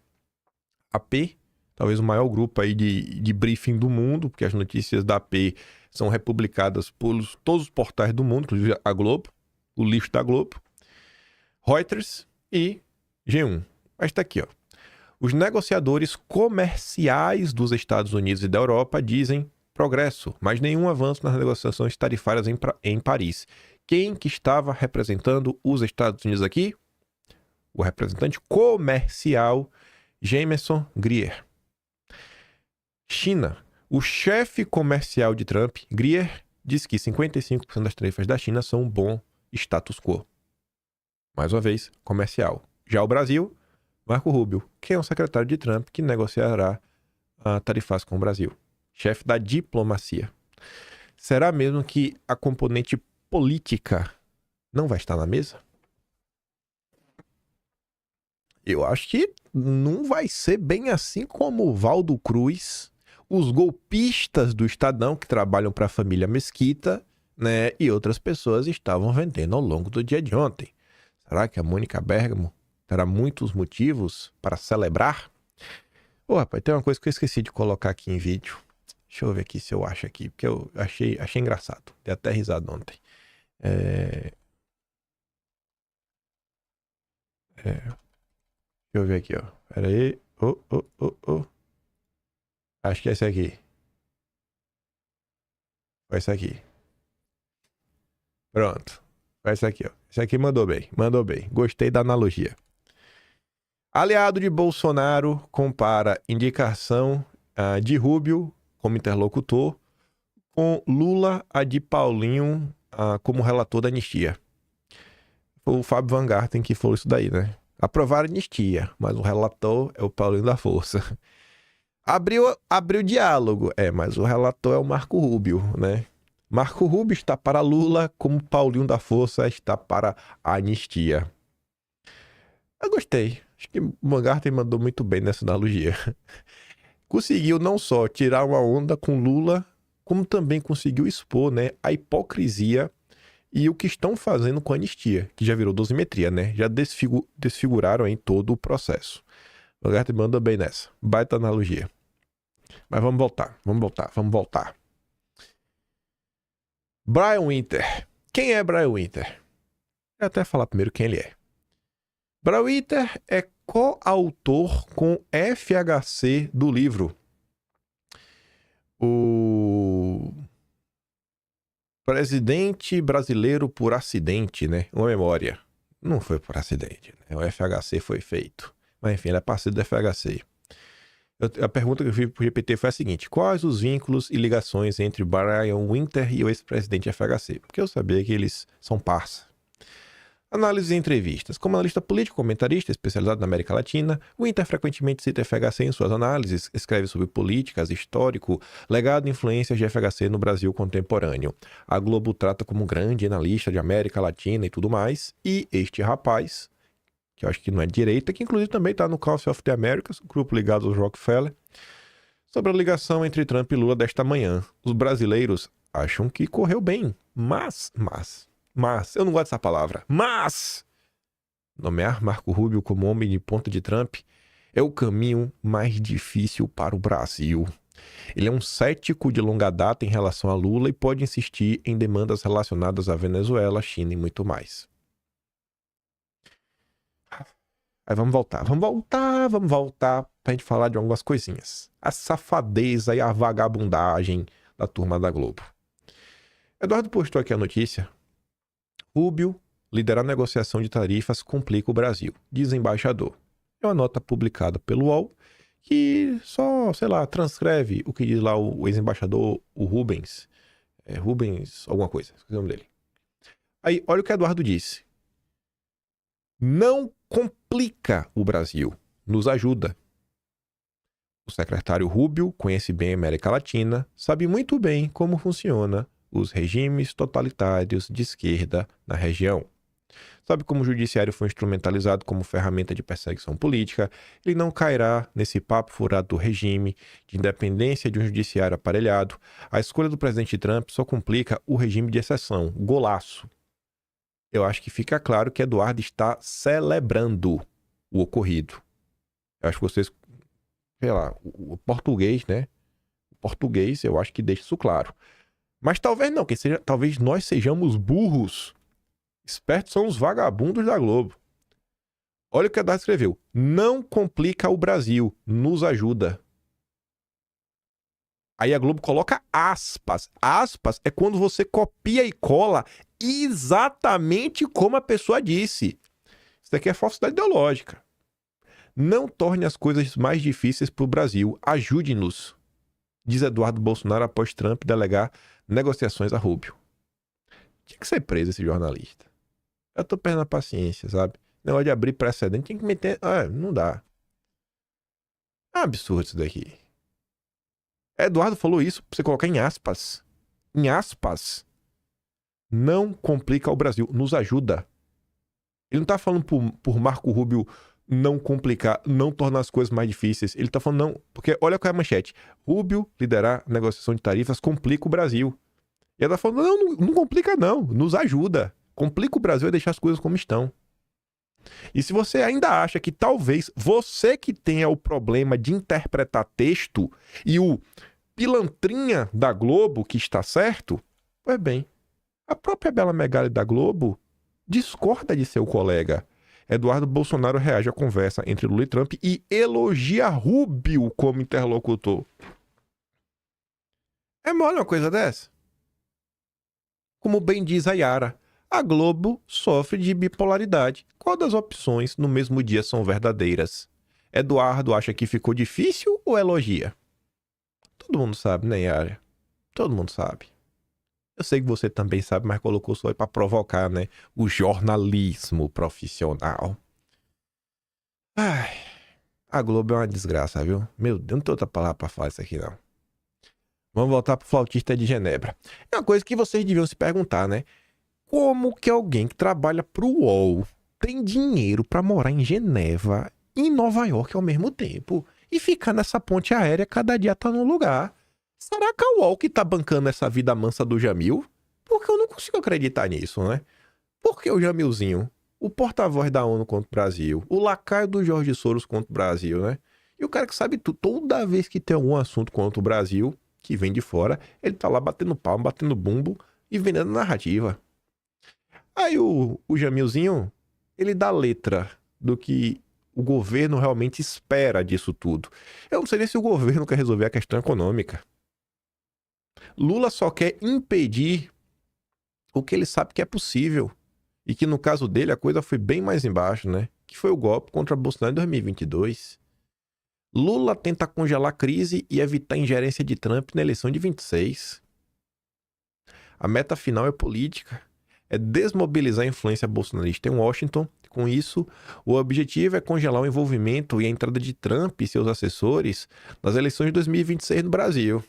AP, talvez o maior grupo aí de briefing do mundo, porque as notícias da AP são republicadas por todos os portais do mundo, inclusive a Globo, o lixo da Globo, Reuters e G1. Mas tá aqui, ó. Os negociadores comerciais dos Estados Unidos e da Europa dizem progresso, mas nenhum avanço nas negociações tarifárias em Paris. Quem que estava representando os Estados Unidos aqui? O representante comercial Jameson Greer. China. O chefe comercial de Trump, Greer, diz que 55% das tarifas da China são um bom status quo. Mais uma vez, comercial. Já o Brasil, Marco Rubio, que é um secretário de Trump que negociará tarifas com o Brasil. Chefe da diplomacia. Será mesmo que a componente política não vai estar na mesa? Eu acho que não vai ser bem assim como o Valdo Cruz, os golpistas do Estadão que trabalham para a família Mesquita, né, e outras pessoas estavam vendendo ao longo do dia de ontem. Será que a Mônica Bergamo terá muitos motivos para celebrar? Ô, rapaz, tem uma coisa que eu esqueci de colocar aqui em vídeo. Deixa eu ver aqui se eu acho aqui, porque eu achei engraçado. Dei até risada ontem. Deixa eu ver aqui, ó. Pera aí. Acho que é esse aqui. Foi esse aqui. Pronto. Foi esse aqui, ó. Esse aqui mandou bem. Mandou bem. Gostei da analogia. Aliado de Bolsonaro compara indicação de Rubio como interlocutor com Lula a de Paulinho como relator da anistia. Foi o Fábio Van Garten que falou isso daí, né? Aprovaram a anistia, mas o relator é o Paulinho da Força. Abriu diálogo, mas o relator é o Marco Rubio, né? Marco Rubio está para Lula como Paulinho da Força está para a anistia. Eu gostei. Acho que o Van Garten mandou muito bem nessa analogia. Conseguiu não só tirar uma onda com Lula, como também conseguiu expor, né, a hipocrisia e o que estão fazendo com a anistia, que já virou dosimetria, né? Já desfiguraram em todo o processo. O Van Garten mandou bem nessa. Baita analogia. Mas vamos voltar. Brian Winter. Quem é Brian Winter? Vou até falar primeiro quem ele é. Brian Winter é coautor com FHC do livro O Presidente Brasileiro por Acidente, né? Uma memória. Não foi por acidente, né? O FHC foi feito. Mas enfim, ele é parceiro do FHC. A pergunta que eu fiz pro GPT foi a seguinte: quais os vínculos e ligações entre Brian Winter e o ex-presidente FHC? Porque eu sabia que eles são parça. Análise e entrevistas. Como analista político, comentarista especializado na América Latina, Winter frequentemente cita FHC em suas análises, escreve sobre políticas, histórico, legado e influências de FHC no Brasil contemporâneo. A Globo trata como um grande analista de América Latina e tudo mais, e este rapaz, que eu acho que não é direita, que inclusive também está no Council of the Americas, grupo ligado aos Rockefeller, sobre a ligação entre Trump e Lula desta manhã. Os brasileiros acham que correu bem, mas, eu não gosto dessa palavra, mas nomear Marco Rubio como homem de ponta de Trump é o caminho mais difícil para o Brasil. Ele é um cético de longa data em relação a Lula e pode insistir em demandas relacionadas à Venezuela, China e muito mais. Aí vamos voltar pra gente falar de algumas coisinhas. A safadeza e a vagabundagem da turma da Globo. Eduardo postou aqui a notícia. Rubio liderar a negociação de tarifas complica o Brasil, diz embaixador. É uma nota publicada pelo UOL que só, transcreve o que diz lá o ex-embaixador, o Rubens. Rubens alguma coisa, esqueci o nome dele. Aí, olha o que Eduardo disse. Não complica o Brasil, nos ajuda. O secretário Rubio conhece bem a América Latina, sabe muito bem como funciona os regimes totalitários de esquerda na região. Sabe como o judiciário foi instrumentalizado como ferramenta de perseguição política, ele não cairá nesse papo furado do regime, de independência de um judiciário aparelhado. A escolha do presidente Trump só complica o regime de exceção, golaço. Eu acho que fica claro que Eduardo está celebrando o ocorrido. Eu acho que vocês, o português, né? O português, eu acho que deixa isso claro. Mas talvez não, talvez nós sejamos burros. Espertos são os vagabundos da Globo. Olha o que Eduardo escreveu. Não complica o Brasil, nos ajuda. Aí a Globo coloca aspas. Aspas é quando você copia e cola exatamente como a pessoa disse. Isso daqui é falsidade ideológica. Não torne as coisas mais difíceis para o Brasil. Ajude-nos, diz Eduardo Bolsonaro após Trump delegar negociações a Rubio. Tinha que ser preso esse jornalista. Eu tô perdendo a paciência, sabe? Negócio de abrir precedente, tem que meter... não dá. É um absurdo isso daqui. Eduardo falou isso pra você colocar em aspas. Em aspas. Não complica o Brasil, nos ajuda. Ele não tá falando por Marco Rubio não complicar, não tornar as coisas mais difíceis. Ele tá falando não, porque olha qual é a manchete. Rubio liderar a negociação de tarifas complica o Brasil. E ela tá falando, não complica não, nos ajuda. Complica o Brasil é deixar as coisas como estão. E se você ainda acha que talvez você que tenha o problema de interpretar texto e o pilantrinha da Globo que está certo, pois bem, a própria Bela Megali da Globo discorda de seu colega. Eduardo Bolsonaro reage à conversa entre Lula e Trump e elogia Rubio como interlocutor. É mole uma coisa dessa? Como bem diz a Yara, a Globo sofre de bipolaridade. Qual das opções no mesmo dia são verdadeiras? Eduardo acha que ficou difícil ou elogia? Todo mundo sabe, né, Yara? Todo mundo sabe. Eu sei que você também sabe, mas colocou só aí pra provocar, né? O jornalismo profissional. Ai, a Globo é uma desgraça, viu? Meu Deus, não tem outra palavra pra falar isso aqui, não. Vamos voltar pro flautista de Genebra. É uma coisa que vocês deviam se perguntar, né? Como que alguém que trabalha pro UOL tem dinheiro pra morar em Geneva e em Nova York ao mesmo tempo e ficar nessa ponte aérea, cada dia tá num lugar? Será que é o UOL que tá bancando essa vida mansa do Jamil? Porque eu não consigo acreditar nisso, né? Porque o Jamilzinho, o porta-voz da ONU contra o Brasil, o lacaio do Jorge Soros contra o Brasil, né? E o cara que sabe tudo, toda vez que tem algum assunto contra o Brasil, que vem de fora, ele tá lá batendo palmo, batendo bumbo e vendendo narrativa. Aí o Jamilzinho, ele dá letra do que o governo realmente espera disso tudo. Eu não sei nem se o governo quer resolver a questão econômica. Lula só quer impedir o que ele sabe que é possível. E que no caso dele a coisa foi bem mais embaixo, né? Que foi o golpe contra Bolsonaro em 2022. Lula tenta congelar a crise e evitar a ingerência de Trump na eleição de 26. A meta final é política. É desmobilizar a influência bolsonarista em Washington. Com isso, o objetivo é congelar o envolvimento e a entrada de Trump e seus assessores nas eleições de 2026 no Brasil.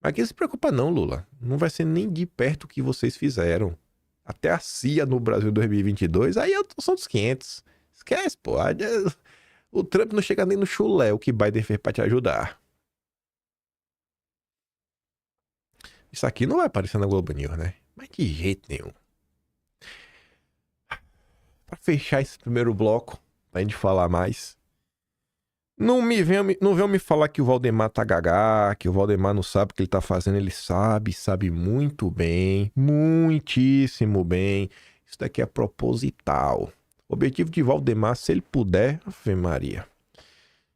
Mas aqui não se preocupa não, Lula. Não vai ser nem de perto o que vocês fizeram. Até a CIA no Brasil 2022, aí são dos 500. Esquece, pô. O Trump não chega nem no chulé, o que Biden fez pra te ajudar. Isso aqui não vai aparecer na Globo News, né? Mas de jeito nenhum. Pra fechar esse primeiro bloco, pra gente falar mais. Não venham me falar que o Valdemar tá gagá, que o Valdemar não sabe o que ele tá fazendo. Ele sabe muito bem, muitíssimo bem. Isso daqui é proposital. O objetivo de Valdemar, se ele puder, Ave Maria,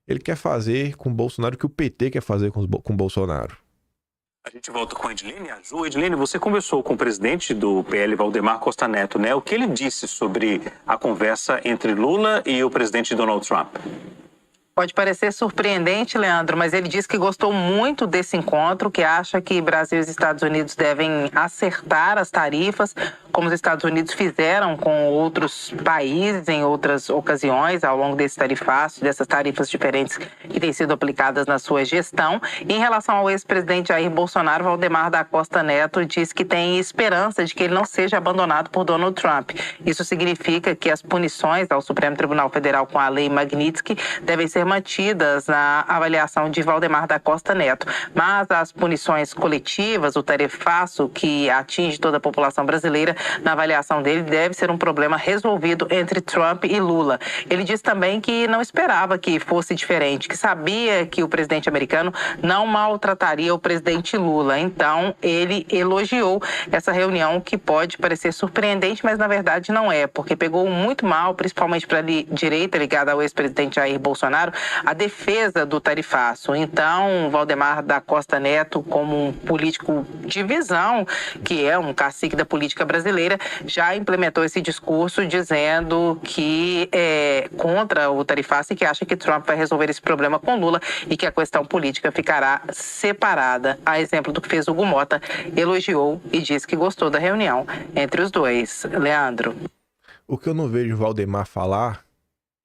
ele quer fazer com o Bolsonaro o que o PT quer fazer com o Bolsonaro. A gente volta com a Edilene. A Ju, Edilene, você conversou com o presidente do PL, Valdemar Costa Neto, né? O que ele disse sobre a conversa entre Lula e o presidente Donald Trump? Pode parecer surpreendente, Leandro, mas ele disse que gostou muito desse encontro, que acha que Brasil e os Estados Unidos devem acertar as tarifas, como os Estados Unidos fizeram com outros países em outras ocasiões, ao longo desse tarifaço, dessas tarifas diferentes que têm sido aplicadas na sua gestão. E em relação ao ex-presidente Jair Bolsonaro, Valdemar da Costa Neto diz que tem esperança de que ele não seja abandonado por Donald Trump. Isso significa que as punições ao Supremo Tribunal Federal com a Lei Magnitsky devem ser mantidas na avaliação de Valdemar da Costa Neto. Mas as punições coletivas, o tarifaço que atinge toda a população brasileira, na avaliação dele, deve ser um problema resolvido entre Trump e Lula. Ele disse também que não esperava que fosse diferente, que sabia que o presidente americano não maltrataria o presidente Lula. Então, ele elogiou essa reunião, que pode parecer surpreendente, mas na verdade não é, porque pegou muito mal, principalmente para a direita ligada ao ex-presidente Jair Bolsonaro, a defesa do tarifaço. Então, Valdemar da Costa Neto, como um político de visão, que é um cacique da política brasileira, já implementou esse discurso dizendo que é contra o tarifaço e que acha que Trump vai resolver esse problema com Lula e que a questão política ficará separada. A exemplo do que fez Hugo Mota, elogiou e disse que gostou da reunião entre os dois. Leandro. O que eu não vejo o Valdemar falar,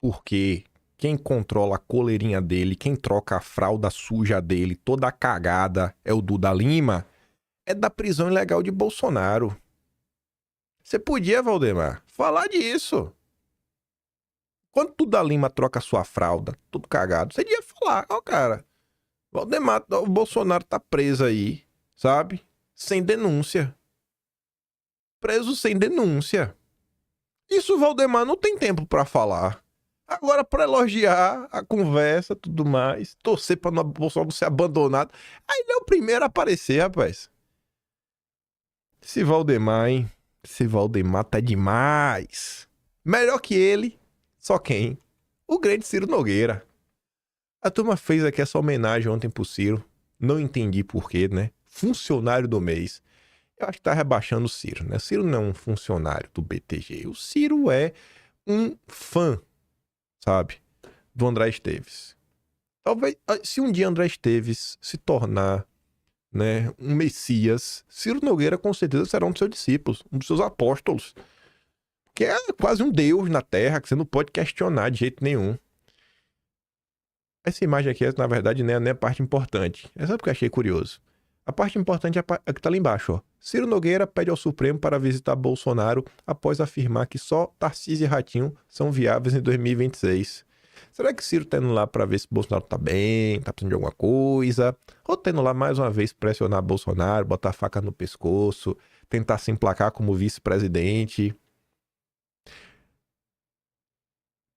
porque quem controla a coleirinha dele, quem troca a fralda suja dele, toda a cagada, é o Duda Lima, é da prisão ilegal de Bolsonaro. Você podia, Valdemar, falar disso. Quando Duda Lima troca sua fralda, tudo cagado, você ia falar, ó, cara, Valdemar, o Bolsonaro tá preso aí, sabe? Sem denúncia. Preso sem denúncia. Isso o Valdemar não tem tempo pra falar. Agora, pra elogiar a conversa, tudo mais, torcer pra o Bolsonaro ser abandonado, aí ele é o primeiro a aparecer, rapaz. Esse Valdemar, hein? Esse Valdemar tá demais. Melhor que ele, só quem? O grande Ciro Nogueira. A turma fez aqui essa homenagem ontem pro Ciro. Não entendi porquê, né? Funcionário do mês. Eu acho que tá rebaixando o Ciro, né? O Ciro não é um funcionário do BTG. O Ciro é um fã, sabe? Do André Esteves. Talvez, se um dia André Esteves se tornar, né, um Messias, Ciro Nogueira com certeza será um dos seus discípulos, um dos seus apóstolos, que é quase um deus na Terra, que você não pode questionar de jeito nenhum. Essa imagem aqui, na verdade, não é a parte importante. É só porque eu achei curioso. A parte importante é a que tá lá embaixo, ó. Ciro Nogueira pede ao Supremo para visitar Bolsonaro após afirmar que só Tarcísio e Ratinho são viáveis em 2026. Será que Ciro tá indo lá para ver se Bolsonaro tá bem, tá precisando de alguma coisa? Ou tá indo lá mais uma vez pressionar Bolsonaro, botar a faca no pescoço, tentar se emplacar como vice-presidente?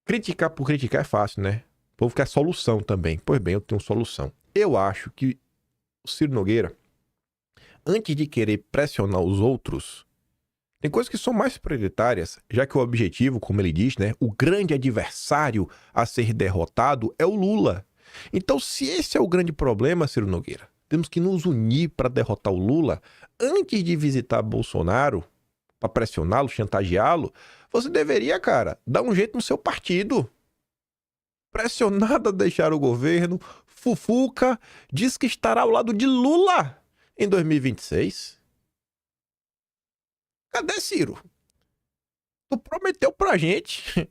Criticar por criticar é fácil, né? O povo quer solução também. Pois bem, eu tenho solução. Eu acho que o Ciro Nogueira, antes de querer pressionar os outros, tem coisas que são mais prioritárias, já que o objetivo, como ele diz, né, o grande adversário a ser derrotado é o Lula. Então, se esse é o grande problema, Ciro Nogueira, temos que nos unir para derrotar o Lula. Antes de visitar Bolsonaro, para pressioná-lo, chantageá-lo, você deveria, cara, dar um jeito no seu partido. Pressionado a deixar o governo, fufuca, diz que estará ao lado de Lula em 2026. Cadê Ciro? Tu prometeu pra gente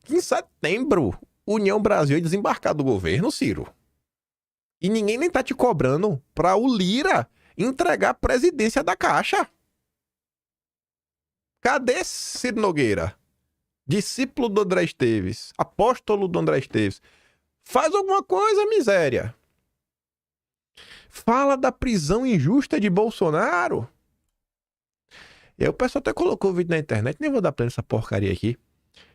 que em setembro União Brasil ia desembarcar do governo, Ciro. E ninguém nem tá te cobrando pra o Lira entregar a presidência da Caixa. Cadê Ciro Nogueira? discípulo do André Esteves, apóstolo do André Esteves, faz alguma coisa, miséria. Fala da prisão injusta de Bolsonaro. E aí o pessoal até colocou o vídeo na internet, nem vou dar play nessa porcaria aqui.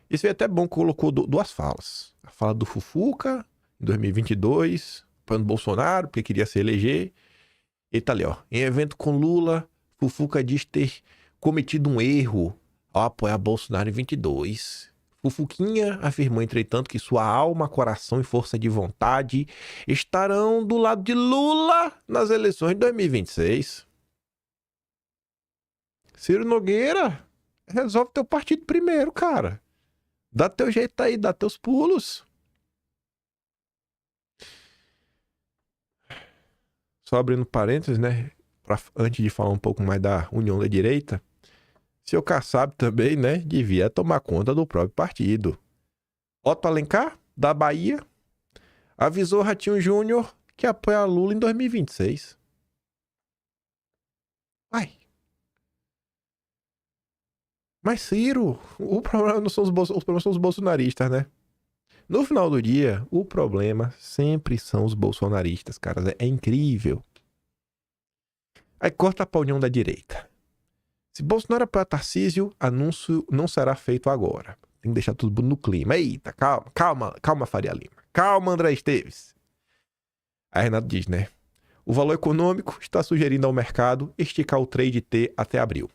Isso é até bom que colocou duas falas. A fala do Fufuca, em 2022, apoiando Bolsonaro, porque queria se eleger. E tá ali, ó. Em evento com Lula, Fufuca diz ter cometido um erro ao apoiar Bolsonaro em 22. Fufuquinha afirmou, entretanto, que sua alma, coração e força de vontade estarão do lado de Lula nas eleições de 2026. Ciro Nogueira, resolve teu partido primeiro, cara. Dá teu jeito aí, dá teus pulos. Só abrindo parênteses, né? Antes de falar um pouco mais da União da Direita, seu Kassab também, né? Devia tomar conta do próprio partido. Otto Alencar, da Bahia, avisou Ratinho Júnior que apoia Lula em 2026. Ai. Mas, Ciro, o problema não são os problemas são os bolsonaristas, né? No final do dia, o problema sempre são os bolsonaristas, cara. É incrível. Aí corta pra União da Direita. Se Bolsonaro apoia Tarcísio, anúncio não será feito agora. Tem que deixar tudo no clima. Eita, calma, Faria Lima. Calma, André Esteves. Aí Renato diz, né? O Valor Econômico está sugerindo ao mercado esticar o trade T até abril.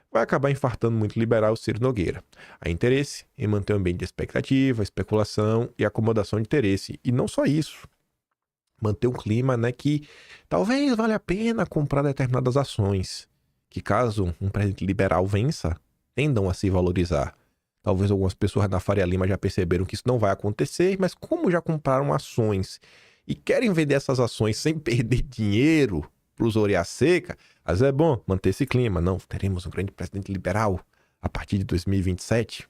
Vai acabar infartando muito liberal o Ciro Nogueira. Há interesse em manter o ambiente de expectativa, especulação e acomodação de interesse. E não só isso. Manter um clima, né, que talvez valha a pena comprar determinadas ações. Que caso um presidente liberal vença, tendam a se valorizar. Talvez algumas pessoas da Faria Lima já perceberam que isso não vai acontecer, mas como já compraram ações e querem vender essas ações sem perder dinheiro para os orelha seca, mas é bom manter esse clima. Não, teremos um grande presidente liberal a partir de 2027.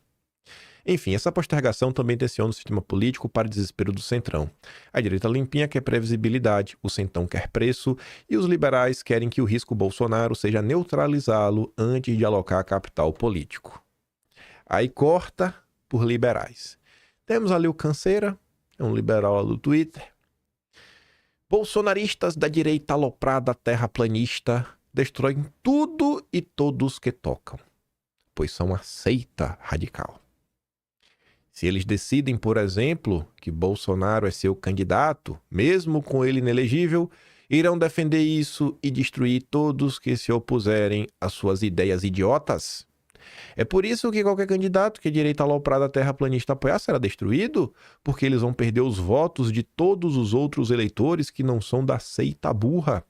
Enfim, essa postergação também tensiona o sistema político para o desespero do Centrão. A direita limpinha quer previsibilidade, o Centrão quer preço e os liberais querem que o risco Bolsonaro seja neutralizá-lo antes de alocar capital político. Aí corta por liberais. Temos ali o Canseira, é um liberal lá do Twitter. Bolsonaristas da direita aloprada terraplanista destroem tudo e todos que tocam, pois são a seita radical. Se eles decidem, por exemplo, que Bolsonaro é seu candidato, mesmo com ele inelegível, irão defender isso e destruir todos que se opuserem às suas ideias idiotas. É por isso que qualquer candidato que a direita aloprada terraplanista apoiar será destruído, porque eles vão perder os votos de todos os outros eleitores que não são da seita burra.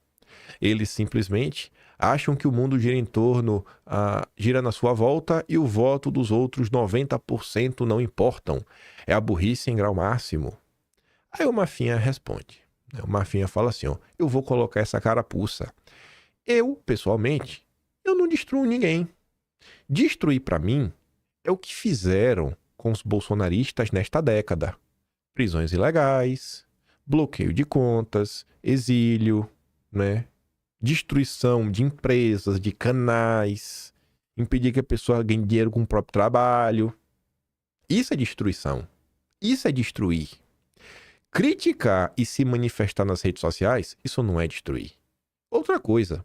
Eles simplesmente acham que o mundo gira na sua volta e o voto dos outros 90% não importam. É a burrice em grau máximo. Aí o Mafinha responde. O Mafinha fala assim, ó, eu vou colocar essa carapuça. Eu, pessoalmente, eu não destruo ninguém. Destruir para mim é o que fizeram com os bolsonaristas nesta década. Prisões ilegais, bloqueio de contas, exílio, né? Destruição de empresas, de canais, impedir que a pessoa ganhe dinheiro com o próprio trabalho. Isso é destruição. Isso é destruir. Criticar e se manifestar nas redes sociais, isso não é destruir. Outra coisa,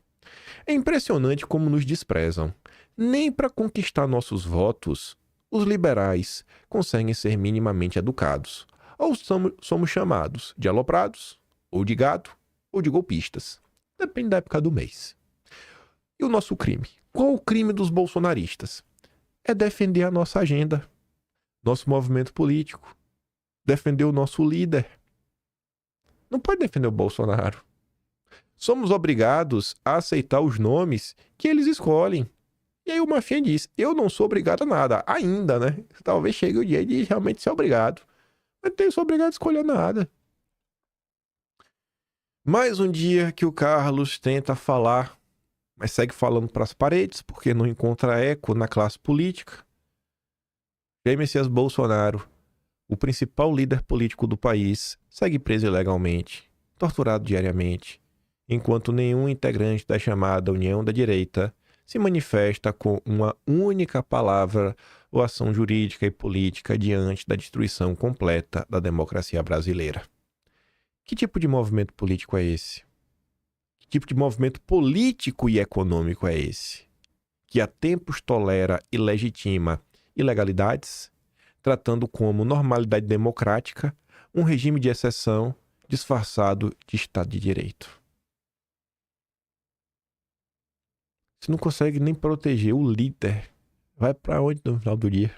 é impressionante como nos desprezam. Nem para conquistar nossos votos, os liberais conseguem ser minimamente educados. Ou somos chamados de aloprados, ou de gado, ou de golpistas. Depende da época do mês. E o nosso crime? Qual o crime dos bolsonaristas? É defender a nossa agenda, nosso movimento político, defender o nosso líder. Não pode defender o Bolsonaro. Somos obrigados a aceitar os nomes que eles escolhem. E aí o Mafinha diz, eu não sou obrigado a nada, ainda, né? Talvez chegue o dia de realmente ser obrigado. Mas não sou obrigado a escolher nada. Mais um dia que o Carlos tenta falar, mas segue falando para as paredes, porque não encontra eco na classe política. Jair Messias Bolsonaro, o principal líder político do país, segue preso ilegalmente, torturado diariamente, enquanto nenhum integrante da chamada União da Direita se manifesta com uma única palavra ou ação jurídica e política diante da destruição completa da democracia brasileira. Que tipo de movimento político é esse? Que tipo de movimento político e econômico é esse? Que há tempos tolera e legitima ilegalidades, tratando como normalidade democrática um regime de exceção disfarçado de Estado de Direito. Você não consegue nem proteger o líder. Vai pra onde no final do dia?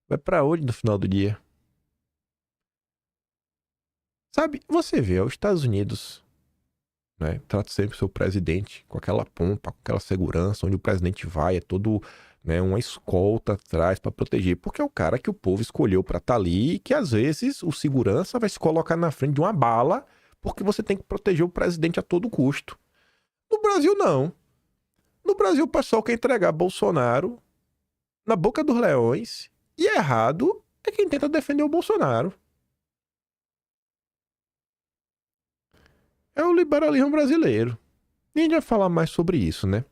Vai pra onde no final do dia? Sabe, você vê, os Estados Unidos, né, trata sempre o seu presidente com aquela pompa, com aquela segurança, onde o presidente vai, é todo, né, uma escolta atrás para proteger, porque é o cara que o povo escolheu para estar ali e que às vezes o segurança vai se colocar na frente de uma bala porque você tem que proteger o presidente a todo custo. No Brasil, não. No Brasil, o pessoal quer entregar Bolsonaro na boca dos leões e errado é quem tenta defender o Bolsonaro. É o liberalismo brasileiro. E a gente vai falar mais sobre isso, né?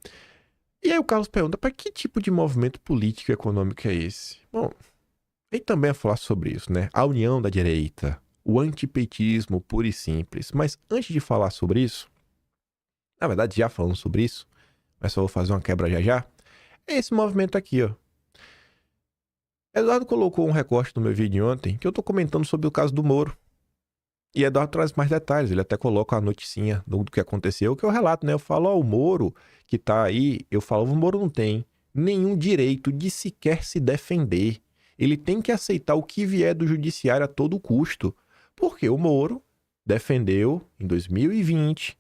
E aí o Carlos pergunta, para que tipo de movimento político e econômico é esse? Bom, ele também vai falar sobre isso, né? A união da direita, o antipetismo puro e simples. Mas antes de falar sobre isso, na verdade já falamos sobre isso, mas só vou fazer uma quebra já. É esse movimento aqui, ó. Eduardo colocou um recorte no meu vídeo ontem que eu tô comentando sobre o caso do Moro. E Eduardo traz mais detalhes, ele até coloca a noticinha do que aconteceu, que eu relato, né? Eu falo, ó, o Moro que tá aí, eu falo, o Moro não tem nenhum direito de sequer se defender. Ele tem que aceitar o que vier do judiciário a todo custo. Porque o Moro defendeu, em 2020,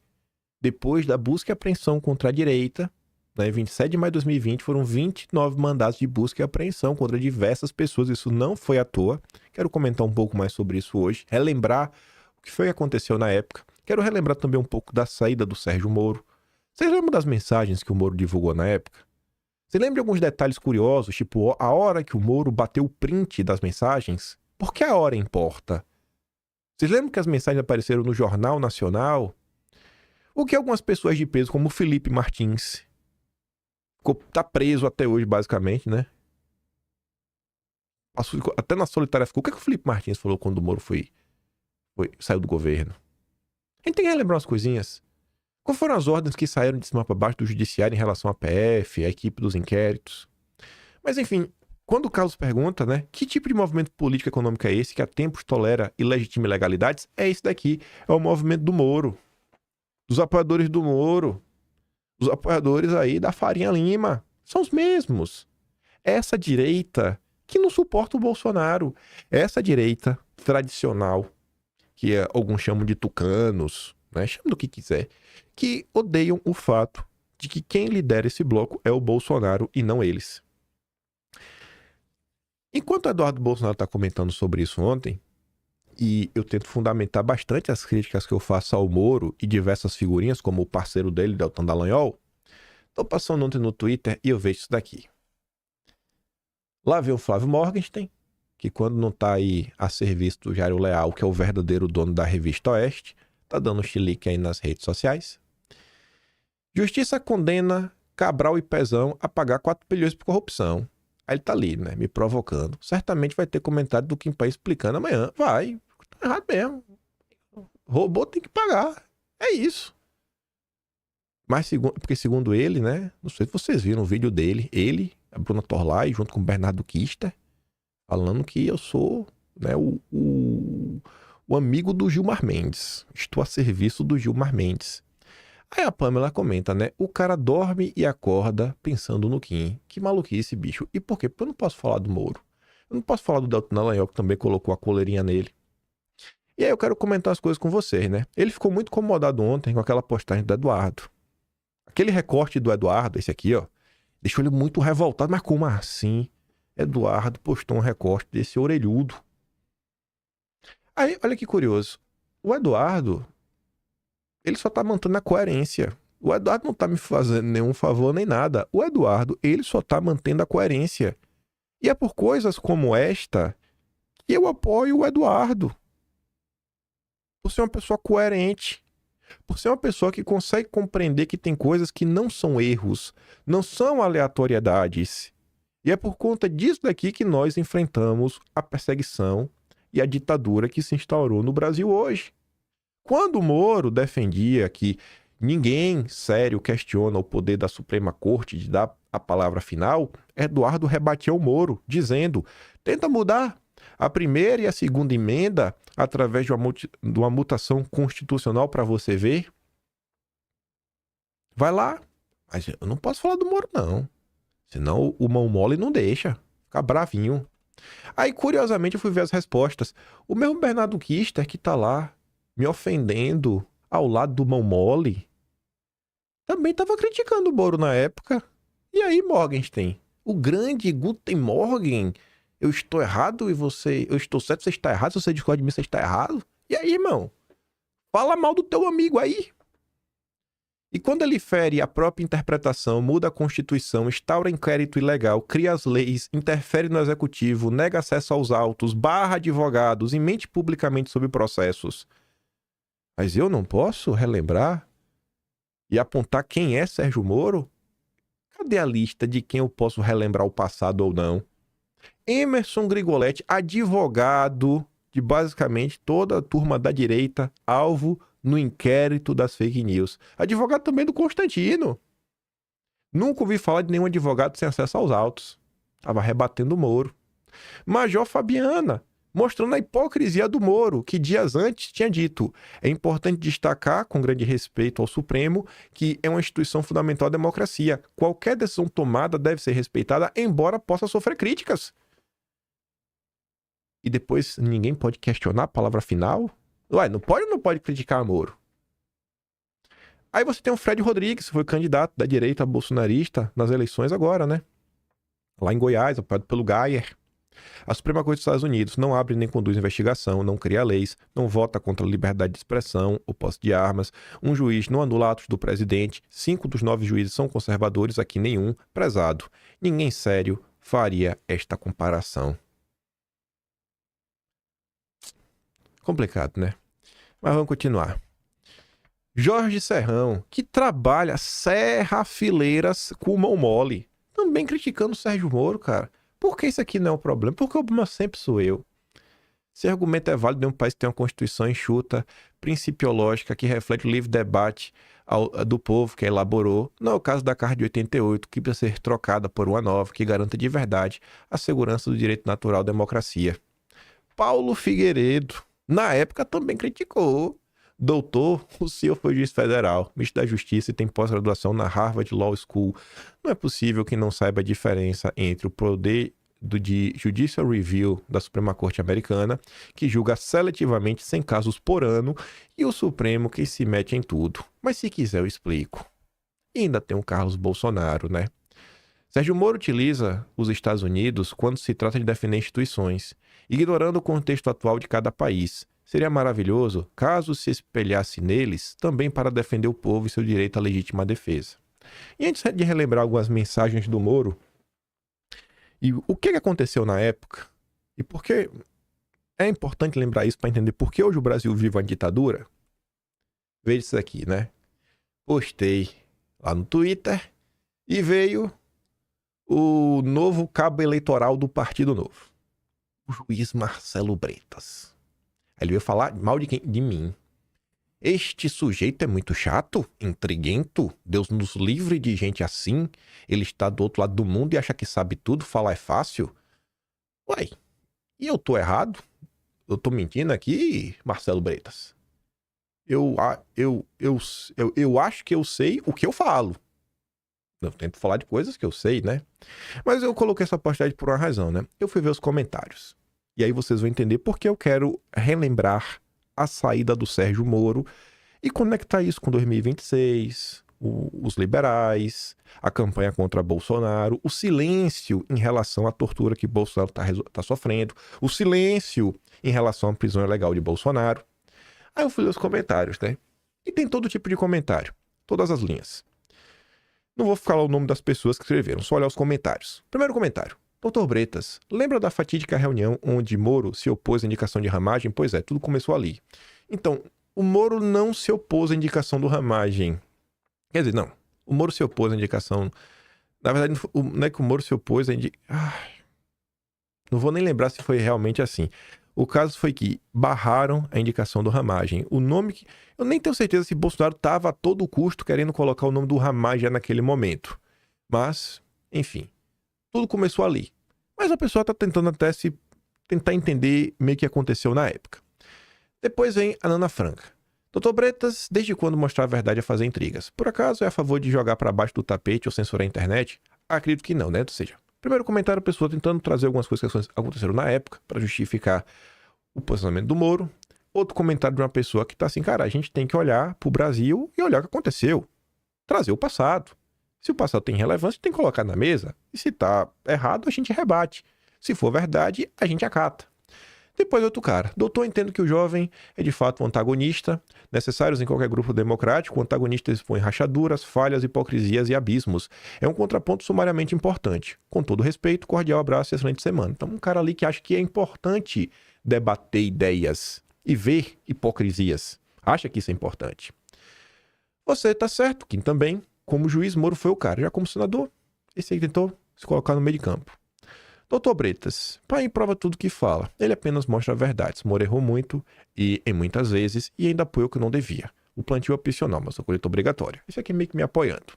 depois da busca e apreensão contra a direita, né, 27 de maio de 2020, foram 29 mandados de busca e apreensão contra diversas pessoas. Isso não foi à toa. Quero comentar um pouco mais sobre isso hoje, relembrar o que foi que aconteceu na época. Quero relembrar também um pouco da saída do Sérgio Moro. Vocês lembram das mensagens que o Moro divulgou na época? Você lembra de alguns detalhes curiosos, tipo a hora que o Moro bateu o print das mensagens? Por que a hora importa? Vocês lembram que as mensagens apareceram no Jornal Nacional? O que algumas pessoas de peso, como o Felipe Martins, tá preso até hoje, basicamente, né? Até na solitária ficou. O que é que o Felipe Martins falou quando o Moro saiu do governo? A gente tem que relembrar umas coisinhas. Quais foram as ordens que saíram de cima para baixo do judiciário em relação à PF, à equipe dos inquéritos? Mas enfim, quando o Carlos pergunta, né, que tipo de movimento político e econômico é esse que há tempos tolera e legitima ilegalidades? É esse daqui, é o movimento do Moro, dos apoiadores do Moro, os apoiadores aí da Farinha Lima. São os mesmos. Essa direita que não suporta o Bolsonaro, essa direita tradicional, que alguns chamam de tucanos, né, chama do que quiser, que odeiam o fato de que quem lidera esse bloco é o Bolsonaro e não eles. Enquanto o Eduardo Bolsonaro está comentando sobre isso ontem, e eu tento fundamentar bastante as críticas que eu faço ao Moro e diversas figurinhas, como o parceiro dele, Deltan Dallagnol, tô passando ontem no Twitter e eu vejo isso daqui. Lá vem o Flávio Morgenstern, que quando não tá aí a serviço do Jairo Leal, que é o verdadeiro dono da Revista Oeste, tá dando chilique aí nas redes sociais. Justiça condena Cabral e Pezão a pagar 4 bilhões por corrupção. Aí ele tá ali, né, me provocando. Certamente vai ter comentário do Kim Pai explicando amanhã. Vai, tá errado mesmo. Robô tem que pagar. É isso. Mas porque segundo ele, né, não sei se vocês viram o vídeo dele, ele, a Bruna Torlai, junto com o Bernardo Kister, falando que eu sou, né, o amigo do Gilmar Mendes. Estou a serviço do Gilmar Mendes. Aí a Pamela comenta, né? O cara dorme e acorda pensando no Kim. Que maluquice, bicho. E por quê? Porque eu não posso falar do Moro. Eu não posso falar do Deltan Dallagnol, que também colocou a coleirinha nele. E aí eu quero comentar as coisas com vocês, né? Ele ficou muito incomodado ontem com aquela postagem do Eduardo. Aquele recorte do Eduardo, esse aqui, ó, deixou ele muito revoltado. Mas como assim? Eduardo postou um recorte desse orelhudo. Aí, olha que curioso. O Eduardo, ele só tá mantendo a coerência. O Eduardo não tá me fazendo nenhum favor nem nada. O Eduardo, ele só tá mantendo a coerência. E é por coisas como esta que eu apoio o Eduardo. Por ser uma pessoa coerente. Por ser uma pessoa que consegue compreender que tem coisas que não são erros, não são aleatoriedades. E é por conta disso daqui que nós enfrentamos a perseguição e a ditadura que se instaurou no Brasil hoje. Quando o Moro defendia que ninguém sério questiona o poder da Suprema Corte de dar a palavra final, Eduardo rebatia o Moro, dizendo: tenta mudar a primeira e a segunda emenda através de uma mutação constitucional para você ver. Vai lá. Mas eu não posso falar do Moro, não. Senão o mão mole não deixa. Fica bravinho. Aí, curiosamente, eu fui ver as respostas. O mesmo Bernardo Kister que tá lá me ofendendo ao lado do mão mole também estava criticando o Moro na época. E aí, Morgenstern? O grande Guten Morgen? Eu estou errado e você... Eu estou certo, você está errado. Se você discorda de mim, você está errado. E aí, irmão? Fala mal do teu amigo aí. E quando ele fere a própria interpretação, muda a Constituição, instaura inquérito ilegal, cria as leis, interfere no Executivo, nega acesso aos autos, barra advogados e mente publicamente sobre processos. Mas eu não posso relembrar e apontar quem é Sérgio Moro? Cadê a lista de quem eu posso relembrar o passado ou não? Emerson Grigoletti, advogado de basicamente toda a turma da direita, alvo no inquérito das fake news. Advogado também do Constantino. Nunca ouvi falar de nenhum advogado sem acesso aos autos. Estava rebatendo o Moro. Major Fabiana, mostrando a hipocrisia do Moro, que dias antes tinha dito: é importante destacar, com grande respeito ao Supremo, que é uma instituição fundamental da democracia. Qualquer decisão tomada deve ser respeitada, embora possa sofrer críticas. E depois ninguém pode questionar a palavra final? Ué, não pode ou não pode criticar Moro? Aí você tem o Fred Rodrigues, que foi candidato da direita bolsonarista nas eleições agora, né? Lá em Goiás, apoiado pelo Geyer. A Suprema Corte dos Estados Unidos não abre nem conduz investigação, não cria leis, não vota contra a liberdade de expressão ou posse de armas. Um juiz não anula atos do presidente. 5 dos 9 juízes são conservadores, aqui nenhum. Prezado, ninguém sério faria esta comparação. Complicado, né? Mas vamos continuar. Jorge Serrão, que trabalha serrafileiras com mão mole, também criticando o Sérgio Moro, cara. Por que isso aqui não é um problema? Porque o problema sempre sou eu. Esse argumento é válido em um país que tem uma Constituição enxuta, principiológica, que reflete o livre debate do povo que a elaborou. Não é o caso da Carta de 88, que precisa ser trocada por uma nova, que garanta de verdade a segurança do direito natural à democracia. Paulo Figueiredo, na época, também criticou. Doutor, o senhor foi juiz federal, ministro da Justiça e tem pós-graduação na Harvard Law School. Não é possível que não saiba a diferença entre o poder de Judicial Review da Suprema Corte Americana, que julga seletivamente 100 casos por ano, e o Supremo, que se mete em tudo. Mas se quiser eu explico. E ainda tem o Carlos Bolsonaro, né? Sérgio Moro utiliza os Estados Unidos quando se trata de defender instituições, ignorando o contexto atual de cada país. Seria maravilhoso caso se espelhasse neles também para defender o povo e seu direito à legítima defesa. E antes de relembrar algumas mensagens do Moro, e o que aconteceu na época, e por que é importante lembrar isso para entender por que hoje o Brasil vive uma ditadura, veja isso aqui, né? Postei lá no Twitter e veio o novo cabo eleitoral do Partido Novo, o juiz Marcelo Bretas. Ele veio falar mal de quem? De mim. Este sujeito é muito chato, intriguento. Deus nos livre de gente assim. Ele está do outro lado do mundo e acha que sabe tudo, falar é fácil. Uai, e eu tô errado? Eu tô mentindo aqui, Marcelo Bretas? Eu acho que eu sei o que eu falo. Eu tento falar de coisas que eu sei, né? Mas eu coloquei essa postagem por uma razão, né? Eu fui ver os comentários. E aí vocês vão entender por que eu quero relembrar a saída do Sérgio Moro e conectar isso com 2026, os liberais, a campanha contra Bolsonaro, o silêncio em relação à tortura que Bolsonaro tá sofrendo, o silêncio em relação à prisão ilegal de Bolsonaro. Aí eu fui ler os comentários, né? E tem todo tipo de comentário, todas as linhas. Não vou falar o nome das pessoas que escreveram, só olhar os comentários. Primeiro comentário. Doutor Bretas, lembra da fatídica reunião onde Moro se opôs à indicação de ramagem? Pois é, tudo começou ali. Então, o Moro não se opôs à indicação do Ramagem. Quer dizer, não. O Moro se opôs à indicação... Na verdade, não é que o Moro se opôs à indicação... Não vou nem lembrar se foi realmente assim. O caso foi que barraram a indicação do Ramagem. O nome que... Eu nem tenho certeza se Bolsonaro estava a todo custo querendo colocar o nome do Ramagem naquele momento. Mas, enfim, tudo começou ali. Mas a pessoa está tentando até tentar entender meio que aconteceu na época. Depois vem a Nana Franca. Doutor Bretas, desde quando mostrar a verdade é fazer intrigas? Por acaso é a favor de jogar para baixo do tapete ou censurar a internet? Acredito que não, né? Ou seja, primeiro comentário, a pessoa tentando trazer algumas coisas que aconteceram na época para justificar o posicionamento do Moro. Outro comentário de uma pessoa que tá assim, cara, a gente tem que olhar pro Brasil e olhar o que aconteceu. Trazer o passado. Se o passado tem relevância, tem que colocar na mesa. E se tá errado, a gente rebate. Se for verdade, a gente acata. Depois outro cara. Doutor, entendo que o jovem é de fato um antagonista, necessários em qualquer grupo democrático. O antagonista expõe rachaduras, falhas, hipocrisias e abismos. É um contraponto sumariamente importante. Com todo respeito, cordial abraço e excelente semana. Então, um cara ali que acha que é importante debater ideias e ver hipocrisias. Acha que isso é importante. Você tá certo, Kim também. Como juiz, Moro foi o cara. Já como senador, esse aí tentou se colocar no meio de campo. Doutor Bretas, pai prova tudo que fala. Ele apenas mostra verdades. Moro errou muito e em muitas vezes e ainda apoiou o que não devia. O plantio é opcional, mas o colheita obrigatório. Isso aqui meio que me apoiando.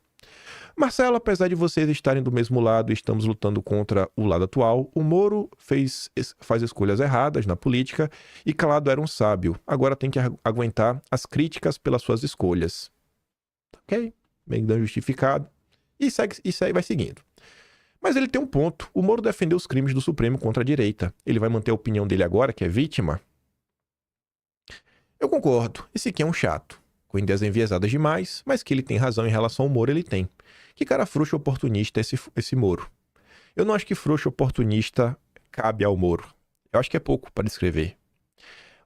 Marcelo, apesar de vocês estarem do mesmo lado e estamos lutando contra o lado atual, o Moro faz escolhas erradas na política e calado era um sábio. Agora tem que aguentar as críticas pelas suas escolhas. Ok? Meio dando justificado. E segue, vai seguindo. Mas ele tem um ponto. O Moro defendeu os crimes do Supremo contra a direita. Ele vai manter a opinião dele agora, que é vítima? Eu concordo. Esse aqui é um chato. Com ideias enviesadas demais, mas que ele tem razão em relação ao Moro, ele tem. Que cara frouxo oportunista esse Moro. Eu não acho que frouxo oportunista cabe ao Moro. Eu acho que é pouco para descrever.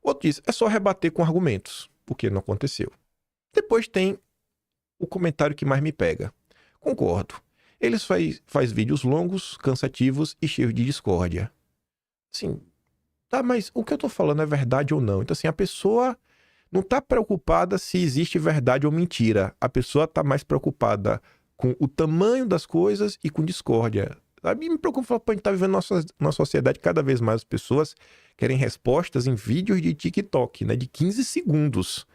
Outro diz, é só rebater com argumentos, o que não aconteceu. Depois tem o comentário que mais me pega. Concordo. Eles faz vídeos longos, cansativos e cheios de discórdia. Assim, tá, mas o que eu tô falando é verdade ou não? Então, assim, a pessoa não tá preocupada se existe verdade ou mentira. A pessoa tá mais preocupada com o tamanho das coisas e com discórdia. A mim me preocupa, a gente tá vivendo numa sociedade cada vez mais as pessoas querem respostas em vídeos de TikTok, né, de 15 segundos.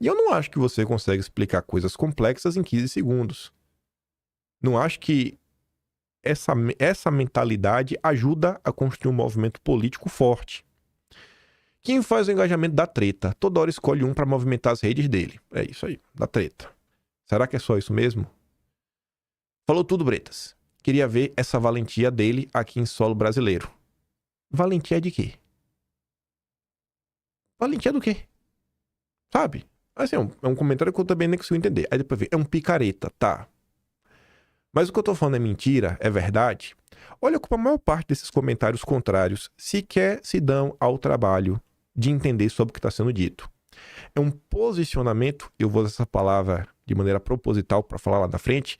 E eu não acho que você consegue explicar coisas complexas em 15 segundos. Não acho que essa mentalidade ajuda a construir um movimento político forte. Quem faz o engajamento da treta? Toda hora escolhe um para movimentar as redes dele. É isso aí, da treta. Será que é só isso mesmo? Falou tudo, Bretas. Queria ver essa valentia dele aqui em solo brasileiro. Valentia de quê? Valentia do quê? Sabe? Assim, é um comentário que eu também nem consigo entender. Aí depois vem, é um picareta, tá. Mas o que eu tô falando é mentira? É verdade? Olha como a maior parte desses comentários contrários sequer se dão ao trabalho de entender sobre o que está sendo dito. É um posicionamento, eu vou usar essa palavra de maneira proposital para falar lá na frente,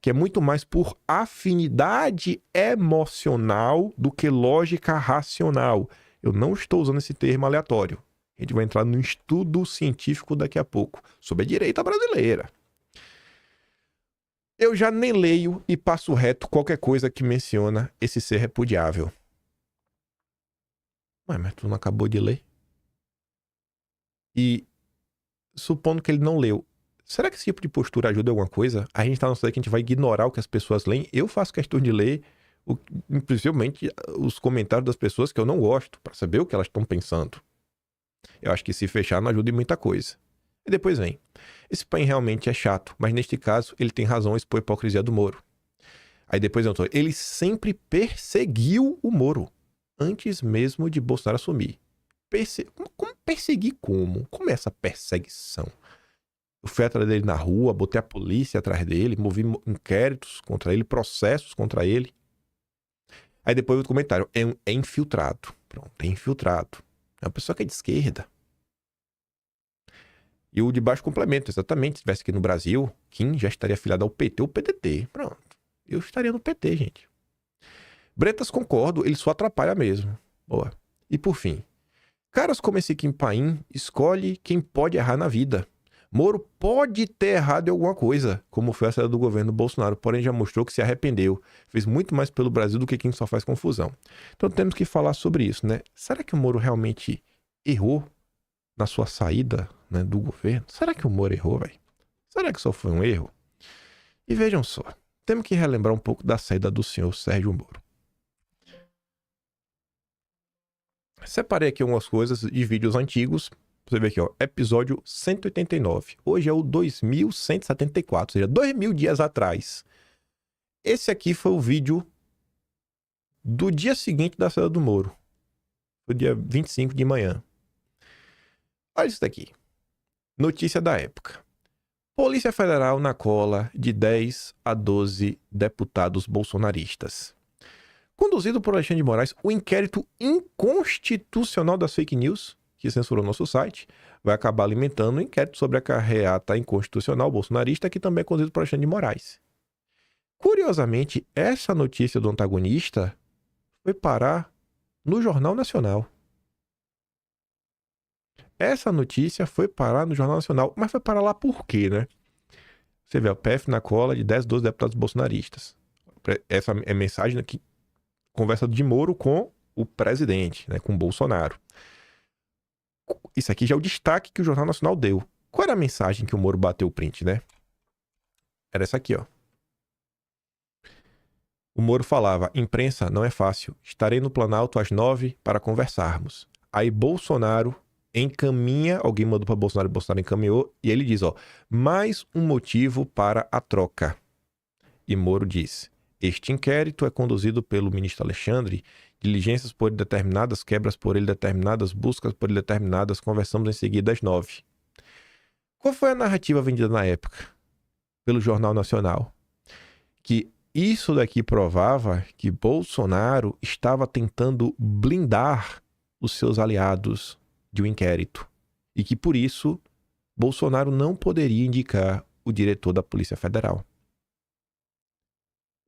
que é muito mais por afinidade emocional do que lógica racional. Eu não estou usando esse termo aleatório. A gente vai entrar no estudo científico daqui a pouco, sobre a direita brasileira. Eu já nem leio e passo reto qualquer coisa que menciona esse ser repudiável. Ué, mas tu não acabou de ler? E, supondo que ele não leu, será que esse tipo de postura ajuda em alguma coisa? A gente tá numa sociedade que a gente vai ignorar o que as pessoas leem. Eu faço questão de ler, principalmente os comentários das pessoas que eu não gosto, para saber o que elas estão pensando. Eu acho que se fechar não ajuda em muita coisa. E depois vem. Esse pai realmente é chato, mas neste caso ele tem razão a expor a hipocrisia do Moro. Aí depois ele sempre perseguiu o Moro, antes mesmo de Bolsonaro assumir. Como perseguir como? Como é essa perseguição? Eu fui atrás dele na rua, botei a polícia atrás dele, movi inquéritos contra ele, processos contra ele. Aí depois o comentário, é infiltrado. Pronto, é infiltrado. É uma pessoa que é de esquerda. E o de baixo complemento, exatamente. Se estivesse aqui no Brasil, Kim já estaria afiliado ao PT ou PDT. Pronto. Eu estaria no PT, gente. Bretas, concordo, ele só atrapalha mesmo. Boa. E por fim, Caras como esse Kim Paim escolhe quem pode errar na vida. Moro pode ter errado em alguma coisa, como foi a saída do governo Bolsonaro, porém já mostrou que se arrependeu. Fez muito mais pelo Brasil do que quem só faz confusão. Então temos que falar sobre isso, né? Será que o Moro realmente errou na sua saída, né, do governo? Será que o Moro errou, velho? Será que só foi um erro? E vejam só, temos que relembrar um pouco da saída do senhor Sérgio Moro. Separei aqui algumas coisas de vídeos antigos. Você vê aqui, ó, episódio 189. Hoje é o 2174, ou seja, 2000 dias atrás. Esse aqui foi o vídeo do dia seguinte da saída do Moro. Foi dia 25 de manhã. Olha isso daqui. Notícia da época. Polícia Federal na cola de 10 a 12 deputados bolsonaristas. Conduzido por Alexandre de Moraes, o inquérito inconstitucional das fake news, que censurou nosso site, vai acabar alimentando o inquérito sobre a carreata inconstitucional bolsonarista, que também é conduzido por Alexandre de Moraes. Curiosamente, essa notícia do antagonista foi parar no Jornal Nacional. Essa notícia foi parar no Jornal Nacional, mas foi parar lá por quê, né? Você vê, o PF na cola de 10, 12 deputados bolsonaristas. Essa é a mensagem aqui, conversa de Moro com o presidente, né, com o Bolsonaro. Isso aqui já é o destaque que o Jornal Nacional deu. Qual era a mensagem que o Moro bateu o print, né? Era essa aqui, ó. O Moro falava: imprensa, não é fácil. Estarei no Planalto às 9 para conversarmos. Aí Bolsonaro encaminha, alguém mandou para Bolsonaro, Bolsonaro encaminhou, e ele diz, ó, mais um motivo para a troca. E Moro diz: este inquérito é conduzido pelo ministro Alexandre, diligências por ele determinadas, quebras por ele determinadas, buscas por ele determinadas, conversamos em seguida às 9. Qual foi a narrativa vendida na época pelo Jornal Nacional? Que isso daqui provava que Bolsonaro estava tentando blindar os seus aliados de um inquérito e que, por isso, Bolsonaro não poderia indicar o diretor da Polícia Federal.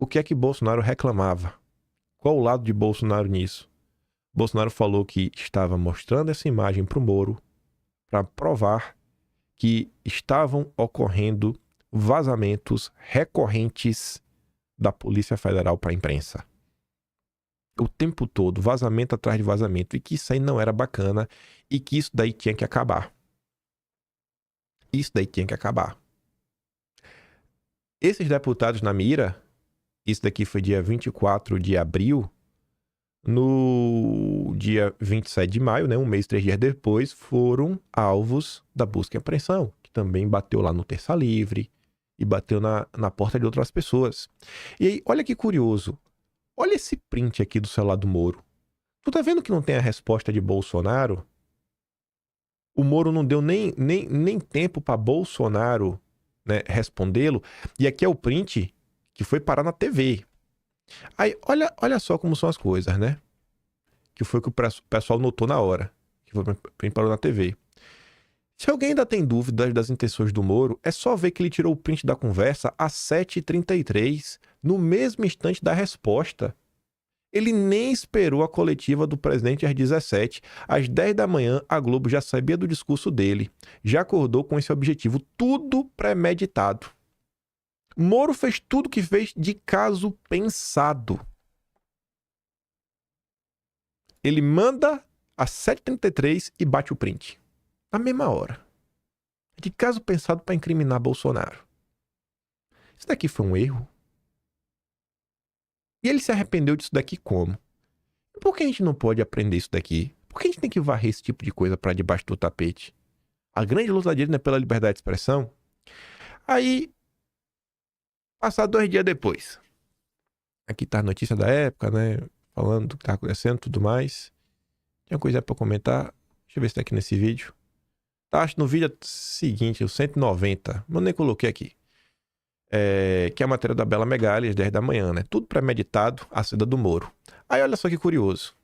O que é que Bolsonaro reclamava? Qual o lado de Bolsonaro nisso? Bolsonaro falou que estava mostrando essa imagem para o Moro para provar que estavam ocorrendo vazamentos recorrentes da Polícia Federal para a imprensa. O tempo todo, vazamento atrás de vazamento, e que isso aí não era bacana e que isso daí tinha que acabar. Isso daí tinha que acabar. Esses deputados na mira, isso daqui foi dia 24 de abril, no dia 27 de maio, né, um mês, 3 dias depois, foram alvos da busca e apreensão, que também bateu lá no Terça Livre e bateu na porta de outras pessoas. E aí, olha que curioso, olha esse print aqui do celular do Moro. Tu tá vendo que não tem a resposta de Bolsonaro? O Moro não deu nem tempo para Bolsonaro, né, respondê-lo. E aqui é o print que foi parar na TV. Aí, olha só como são as coisas, né? Que foi que o pessoal notou na hora. Que foi print parou na TV. Se alguém ainda tem dúvidas das intenções do Moro, é só ver que ele tirou o print da conversa às 7h33, no mesmo instante da resposta. Ele nem esperou a coletiva do presidente às 17h. Às 10 da manhã, a Globo já sabia do discurso dele. Já acordou com esse objetivo, tudo premeditado. Moro fez tudo o que fez de caso pensado. Ele manda às 7h33 e bate o print. Na mesma hora. De caso pensado para incriminar Bolsonaro. Isso daqui foi um erro? E ele se arrependeu disso daqui como? Por que a gente não pode aprender isso daqui? Por que a gente tem que varrer esse tipo de coisa para debaixo do tapete? A grande luta dele não é pela liberdade de expressão? Aí, passar 2 dias depois. Aqui tá a notícia da época, né? Falando do que tá acontecendo e tudo mais. Tinha coisa para comentar. Deixa eu ver se tá aqui nesse vídeo. Tá, acho no vídeo seguinte, o 190. Mas nem coloquei aqui. Que é a matéria da Bela Megali, às 10 da manhã, né? Tudo premeditado, a saída do Moro. Aí olha só que curioso.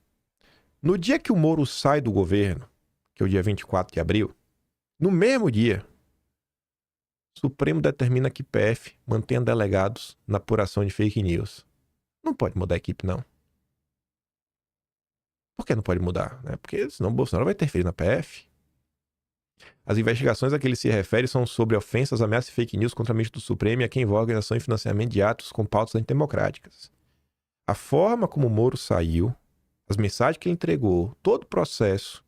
No dia que o Moro sai do governo, que é o dia 24 de abril, no mesmo dia, o Supremo determina que PF mantenha delegados na apuração de fake news. Não pode mudar a equipe, não. Por que não pode mudar? Né? Porque senão o Bolsonaro vai interferir na PF. As investigações a que ele se refere são sobre ofensas, ameaças e fake news contra ministro do Supremo e a quem envolve organização e financiamento de atos com pautas antidemocráticas. A forma como o Moro saiu, as mensagens que ele entregou, todo o processo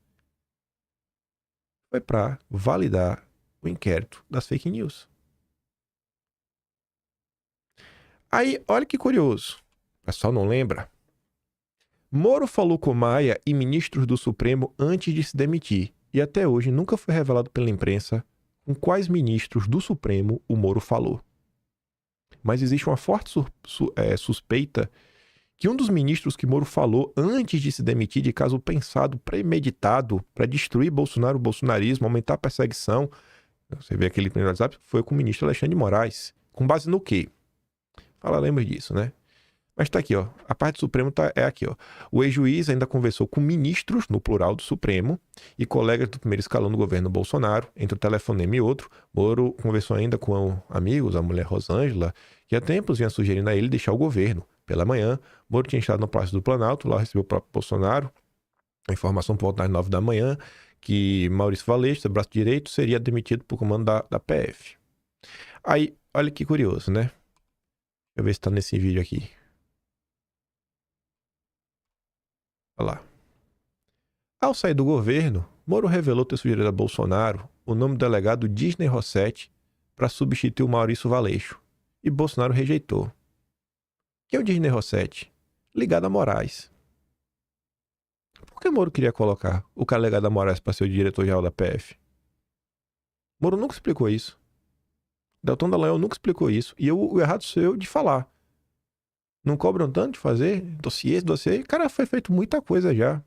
foi para validar o inquérito das fake news. Aí, olha que curioso. O pessoal não lembra? Moro falou com Maia e ministros do Supremo antes de se demitir. E até hoje nunca foi revelado pela imprensa com quais ministros do Supremo o Moro falou. Mas existe uma forte suspeita que um dos ministros que Moro falou antes de se demitir de caso pensado, premeditado, para destruir Bolsonaro, o bolsonarismo, aumentar a perseguição, você vê aquele primeiro WhatsApp, foi com o ministro Alexandre de Moraes. Com base no quê? Fala, lembra disso, né? Mas tá aqui, ó. A parte do Supremo é aqui, ó. O ex-juiz ainda conversou com ministros, no plural, do Supremo, e colegas do primeiro escalão do governo Bolsonaro, entre um telefonema e outro. Moro conversou ainda com amigos, a mulher Rosângela, que há tempos vinha sugerindo a ele deixar o governo. Pela manhã, Moro tinha estado no Palácio do Planalto, lá recebeu o próprio Bolsonaro, a informação por volta das 9 da manhã, que Maurício Valeixo, seu braço direito, seria demitido por comando da PF. Aí, olha que curioso, né? Deixa eu ver se tá nesse vídeo aqui. Olha lá. Ao sair do governo, Moro revelou ter sugerido a Bolsonaro o nome do delegado Disney Rossetti para substituir o Maurício Valeixo. E Bolsonaro rejeitou. Quem é o Disney Rossetti? Ligado a Moraes. Por que Moro queria colocar o cara ligado a Moraes para ser o diretor-geral da PF? Moro nunca explicou isso. Deltan Dallagnol nunca explicou isso. E o errado sou eu de falar. Não cobram tanto de fazer dossiê. Cara, foi feito muita coisa já.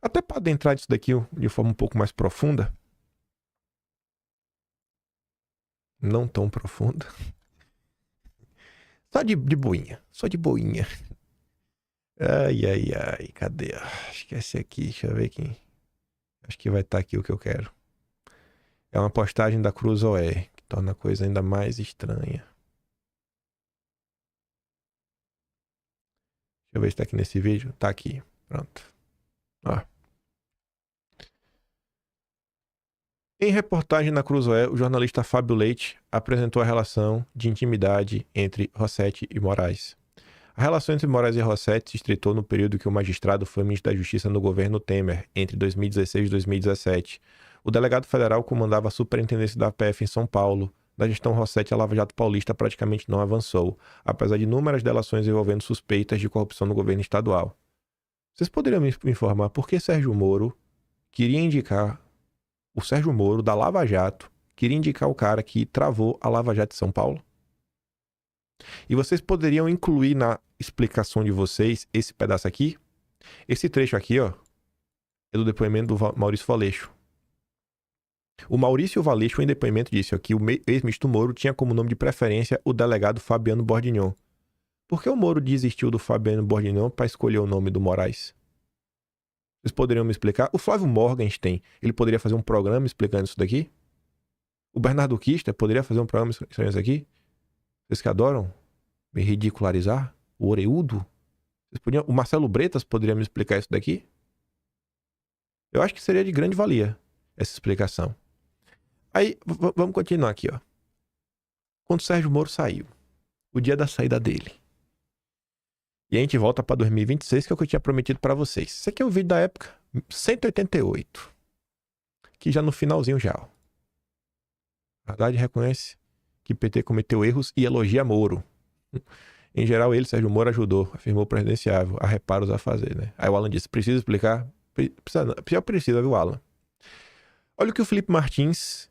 Até para adentrar nisso daqui de forma um pouco mais profunda. Não tão profunda. Só de boinha. Só de boinha. Ai. Cadê? Acho que é esse aqui. Deixa eu ver aqui. Acho que vai estar aqui o que eu quero. É uma postagem da Cruzoé, que torna a coisa ainda mais estranha. Deixa eu ver se tá aqui nesse vídeo. Tá aqui. Pronto. Ó. Em reportagem na Cruzoé, o jornalista Fábio Leite apresentou a relação de intimidade entre Rossetti e Moraes. A relação entre Moraes e Rossetti se estreitou no período que o magistrado foi ministro da Justiça no governo Temer, entre 2016 e 2017. O delegado federal comandava a superintendência da PF em São Paulo. Na gestão Rossetti, a Lava Jato Paulista praticamente não avançou, apesar de inúmeras delações envolvendo suspeitas de corrupção no governo estadual. Vocês poderiam me informar por que Sérgio Moro queria indicar o Sérgio Moro da Lava Jato, queria indicar o cara que travou a Lava Jato de São Paulo? E vocês poderiam incluir na explicação de vocês esse pedaço aqui? Esse trecho aqui, ó, é do depoimento do Maurício Valeixo. O Maurício Valeixo, em depoimento, disse que o ex-ministro Moro tinha como nome de preferência o delegado Fabiano Bordignon. Por que o Moro desistiu do Fabiano Bordignon para escolher o nome do Moraes? Vocês poderiam me explicar? O Flávio Morgenstern, ele poderia fazer um programa explicando isso daqui? O Bernardo Kister poderia fazer um programa explicando isso aqui? Vocês que adoram me ridicularizar? O Oreudo? O Marcelo Bretas poderia me explicar isso daqui? Eu acho que seria de grande valia essa explicação. Aí, vamos continuar aqui, ó. Quando o Sérgio Moro saiu, o dia da saída dele. E a gente volta para 2026, que é o que eu tinha prometido para vocês. Esse aqui é o vídeo da época 188. Que já no finalzinho já, ó. A verdade reconhece que o PT cometeu erros e elogia Moro. Em geral, ele, Sérgio Moro, ajudou, afirmou o presidenciável. Há reparos a fazer, né? Aí o Alan disse, precisa explicar? Precisa, viu, Alan? Olha o que o Felipe Martins...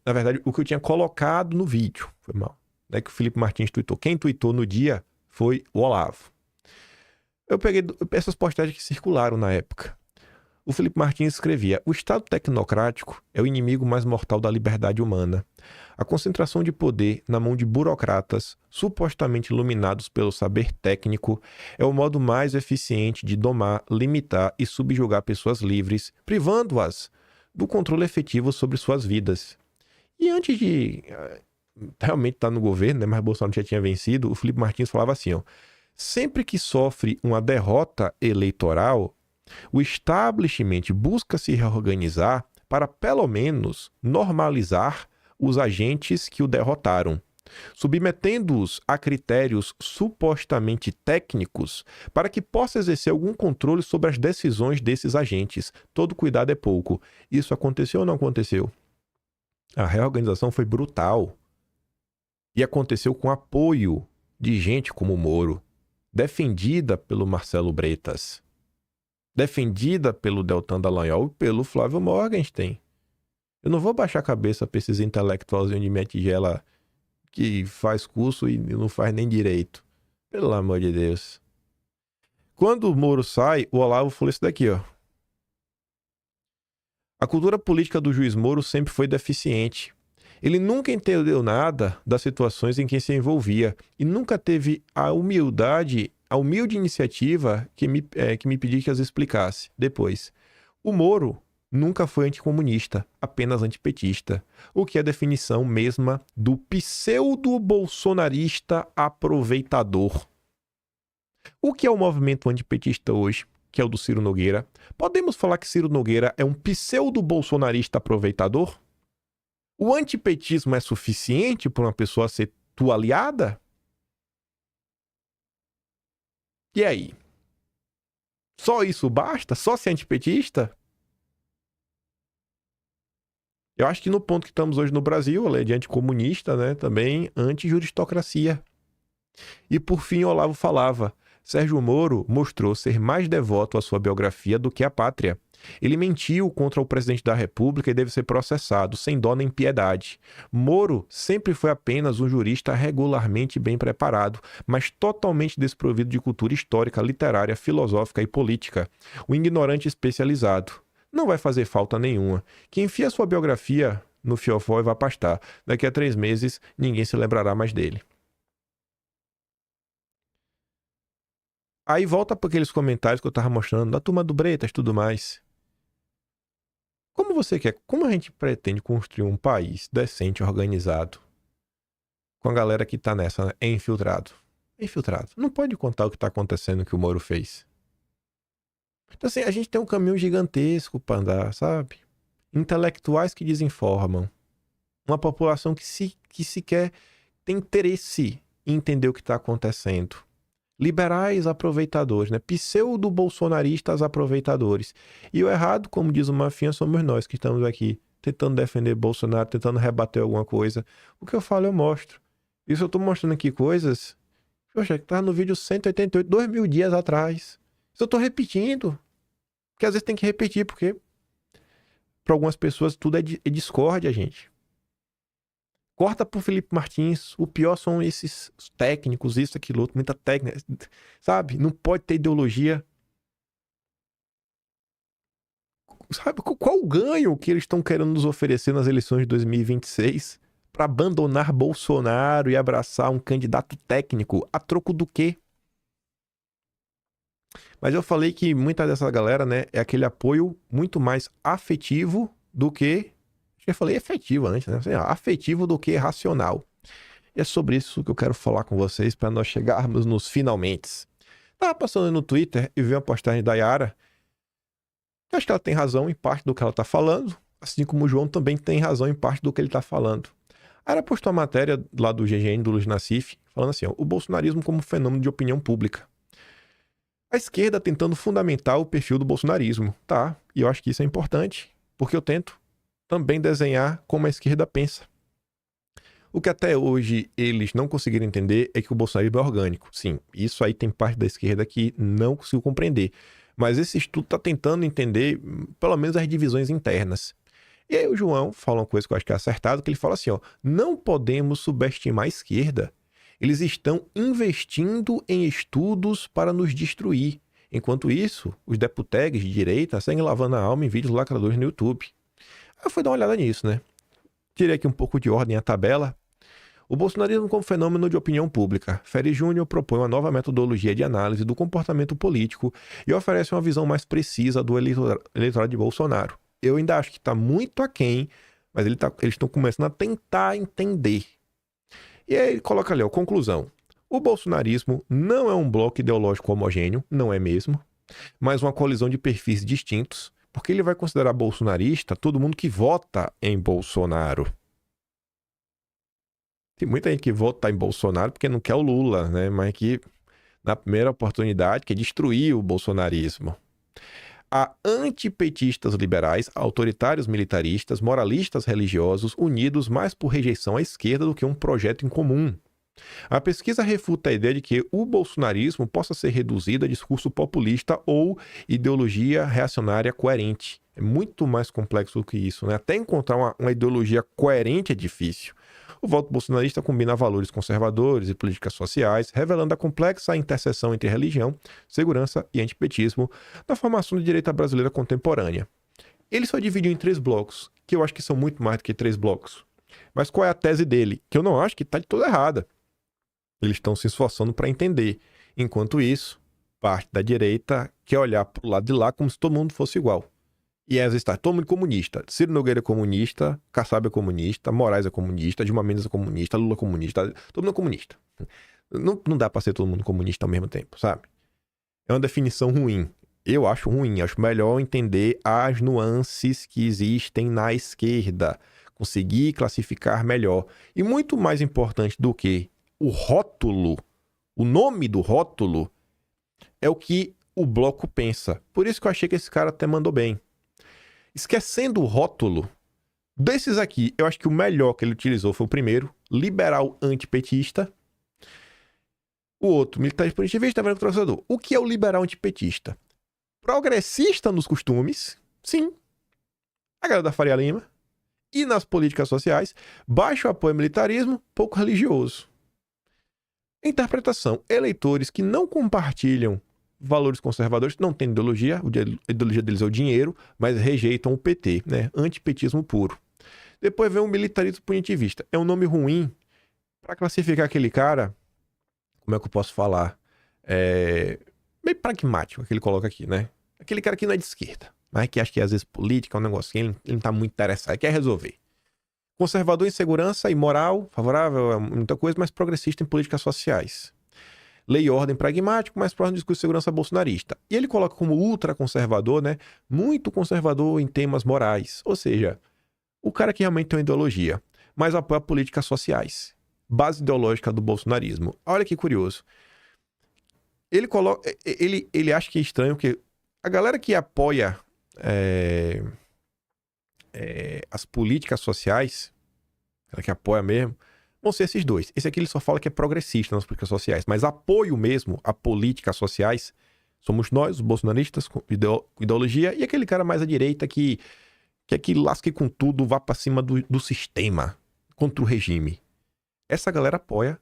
na verdade, o que eu tinha colocado no vídeo. Foi mal. Não é que o Felipe Martins tweetou. Quem tweetou no dia foi o Olavo. Eu peguei essas postagens que circularam na época. O Felipe Martins escrevia: o Estado tecnocrático é o inimigo mais mortal da liberdade humana. A concentração de poder na mão de burocratas, supostamente iluminados pelo saber técnico, é o modo mais eficiente de domar, limitar e subjugar pessoas livres, privando-as do controle efetivo sobre suas vidas. E antes de realmente estar no governo, né, mas Bolsonaro já tinha vencido, o Felipe Martins falava assim, ó: Sempre que sofre uma derrota eleitoral, o establishment busca se reorganizar para, pelo menos, normalizar os agentes que o derrotaram, submetendo-os a critérios supostamente técnicos para que possa exercer algum controle sobre as decisões desses agentes. Todo cuidado é pouco. Isso aconteceu ou não aconteceu? A reorganização foi brutal e aconteceu com apoio de gente como o Moro, defendida pelo Marcelo Bretas, defendida pelo Deltan Dallagnol e pelo Flávio Morgenstern. Eu não vou baixar a cabeça para esses intelectualzinhos de minha tigela que faz curso e não faz nem direito. Pelo amor de Deus. Quando o Moro sai, o Olavo falou isso daqui, ó. A cultura política do juiz Moro sempre foi deficiente. Ele nunca entendeu nada das situações em que se envolvia e nunca teve a humilde iniciativa que me pediu que as explicasse depois. O Moro nunca foi anticomunista, apenas antipetista, o que é a definição mesma do pseudo-bolsonarista aproveitador. O que é o movimento antipetista hoje, que é o do Ciro Nogueira? Podemos falar que Ciro Nogueira é um pseudo-bolsonarista aproveitador? O antipetismo é suficiente para uma pessoa ser tua aliada? E aí? Só isso basta? Só ser antipetista? Eu acho que no ponto que estamos hoje no Brasil, além de anticomunista, né, também anti-juristocracia. E por fim, Olavo falava, Sérgio Moro mostrou ser mais devoto à sua biografia do que à pátria. Ele mentiu contra o presidente da República e deve ser processado, sem dó nem piedade. Moro sempre foi apenas um jurista regularmente bem preparado, mas totalmente desprovido de cultura histórica, literária, filosófica e política. Um ignorante especializado. Não vai fazer falta nenhuma. Que enfia sua biografia no fiofó e vai pastar. Daqui a 3 meses, ninguém se lembrará mais dele. Aí volta para aqueles comentários que eu estava mostrando, da turma do Bretas e tudo mais. Como você quer? Como a gente pretende construir um país decente, organizado, com a galera que tá nessa, né? É infiltrado? É infiltrado. Não pode contar o que tá acontecendo que o Moro fez. Então assim, a gente tem um caminho gigantesco para andar, sabe? Intelectuais que desinformam. Uma população que sequer tem interesse em entender o que está acontecendo. Liberais aproveitadores, né? Pseudo-bolsonaristas aproveitadores. E o errado, como diz o Mafinha, somos nós que estamos aqui tentando defender Bolsonaro, tentando rebater alguma coisa. O que eu falo, eu mostro. Isso eu tô mostrando aqui coisas, poxa, que tava no vídeo 188, 2000 dias atrás. Isso eu tô repetindo. Porque às vezes tem que repetir, porque para algumas pessoas tudo é discórdia, gente. Corta pro Felipe Martins. O pior são esses técnicos, isso, aquilo, outro, muita técnica. Sabe? Não pode ter ideologia. Sabe? Qual o ganho que eles estão querendo nos oferecer nas eleições de 2026 para abandonar Bolsonaro e abraçar um candidato técnico? A troco do quê? Mas eu falei que muita dessa galera, né, é aquele apoio muito mais afetivo do que... Eu falei efetivo antes, né? Afetivo do que racional. E é sobre isso que eu quero falar com vocês para nós chegarmos nos finalmente. Tava passando no Twitter e vi uma postagem da Yara. Eu acho que ela tem razão em parte do que ela tá falando, assim como o João também tem razão em parte do que ele tá falando. A Yara postou uma matéria lá do GGN, do Luiz Nassif, falando assim, ó, o bolsonarismo como fenômeno de opinião pública. A esquerda tentando fundamentar o perfil do bolsonarismo, tá? E eu acho que isso é importante, porque eu tento também desenhar como a esquerda pensa. O que até hoje eles não conseguiram entender é que o bolsonarismo é orgânico. Sim, isso aí tem parte da esquerda que não conseguiu compreender. Mas esse estudo está tentando entender, pelo menos, as divisões internas. E aí o João fala uma coisa que eu acho que é acertado, que ele fala assim, ó, não podemos subestimar a esquerda. Eles estão investindo em estudos para nos destruir. Enquanto isso, os deputegues de direita seguem lavando a alma em vídeos lacradores no YouTube. Eu fui dar uma olhada nisso, né? Tirei aqui um pouco de ordem a tabela. O bolsonarismo como fenômeno de opinião pública. Ferri Júnior propõe uma nova metodologia de análise do comportamento político e oferece uma visão mais precisa do eleitorado de Bolsonaro. Eu ainda acho que está muito aquém, mas eles estão começando a tentar entender. E aí ele coloca ali, ó, conclusão. O bolsonarismo não é um bloco ideológico homogêneo, não é mesmo, mas uma colisão de perfis distintos, porque ele vai considerar bolsonarista todo mundo que vota em Bolsonaro. Tem muita gente que vota em Bolsonaro porque não quer o Lula, né? Mas que na primeira oportunidade quer destruir o bolsonarismo. Há antipetistas liberais, autoritários militaristas, moralistas religiosos, unidos mais por rejeição à esquerda do que um projeto em comum. A pesquisa refuta a ideia de que o bolsonarismo possa ser reduzido a discurso populista ou ideologia reacionária coerente. É muito mais complexo do que isso, né? Até encontrar uma ideologia coerente é difícil. O voto bolsonarista combina valores conservadores e políticas sociais, revelando a complexa interseção entre religião, segurança e antipetismo na formação da direita brasileira contemporânea. Ele só dividiu em 3 blocos, que eu acho que são muito mais do que 3 blocos. Mas qual é a tese dele? Que eu não acho que está de toda errada. Eles estão se esforçando para entender. Enquanto isso, parte da direita quer olhar para o lado de lá como se todo mundo fosse igual. E às vezes está todo mundo comunista. Ciro Nogueira é comunista, Kassab é comunista, Moraes é comunista, Dilma Mendes é comunista, Lula é comunista, todo mundo é comunista. Não dá para ser todo mundo comunista ao mesmo tempo, sabe? É uma definição ruim. Eu acho ruim, acho melhor entender as nuances que existem na esquerda, conseguir classificar melhor. E muito mais importante do que o rótulo, o nome do rótulo, é o que o bloco pensa. Por isso que eu achei que esse cara até mandou bem. Esquecendo o rótulo, desses aqui, eu acho que o melhor que ele utilizou foi o primeiro, liberal antipetista. O outro, militarista punitivista, evangélico conservador. O que é o liberal antipetista? Progressista nos costumes, sim. A galera da Faria Lima. E nas políticas sociais, baixo apoio ao militarismo, pouco religioso. Interpretação, eleitores que não compartilham valores conservadores, não têm ideologia, a ideologia deles é o dinheiro, mas rejeitam o PT, né? Antipetismo puro. Depois vem o militarismo punitivista. É um nome ruim para classificar aquele cara, como é que eu posso falar? Meio pragmático que ele coloca aqui, né? Aquele cara que não é de esquerda, mas que acha que às vezes política é um negócio que ele não tá muito interessado, ele quer resolver. Conservador em segurança e moral, favorável a muita coisa, mas progressista em políticas sociais. Lei e ordem pragmático, mas próximo do discurso de segurança bolsonarista. E ele coloca como ultraconservador, né? Muito conservador em temas morais. Ou seja, o cara que realmente tem uma ideologia, mas apoia políticas sociais. Base ideológica do bolsonarismo. Olha que curioso. Ele acha que é estranho que a galera que apoia as políticas sociais, ela que apoia mesmo, vão ser esses dois. Esse aqui ele só fala que é progressista nas políticas sociais, mas apoio mesmo a políticas sociais somos nós, os bolsonaristas, com ideologia, e aquele cara mais à direita que é que lasque com tudo, vá pra cima do sistema, contra o regime. Essa galera apoia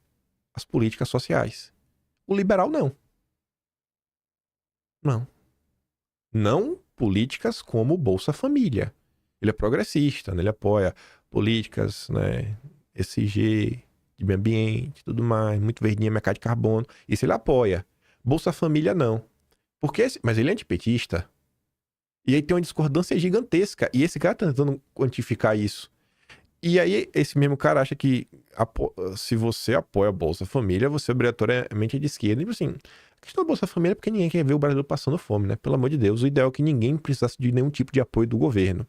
as políticas sociais. O liberal não. Não políticas como Bolsa Família. Ele é progressista, né? Ele apoia políticas, né? ESG, de meio ambiente, tudo mais, muito verdinha, mercado de carbono. Isso ele apoia. Bolsa Família não. Mas ele é antipetista. E aí tem uma discordância gigantesca. E esse cara tá tentando quantificar isso. E aí esse mesmo cara acha que se você apoia a Bolsa Família, você obrigatoriamente é de esquerda. E assim, a questão da Bolsa Família é porque ninguém quer ver o Brasil passando fome, né? Pelo amor de Deus, o ideal é que ninguém precisasse de nenhum tipo de apoio do governo.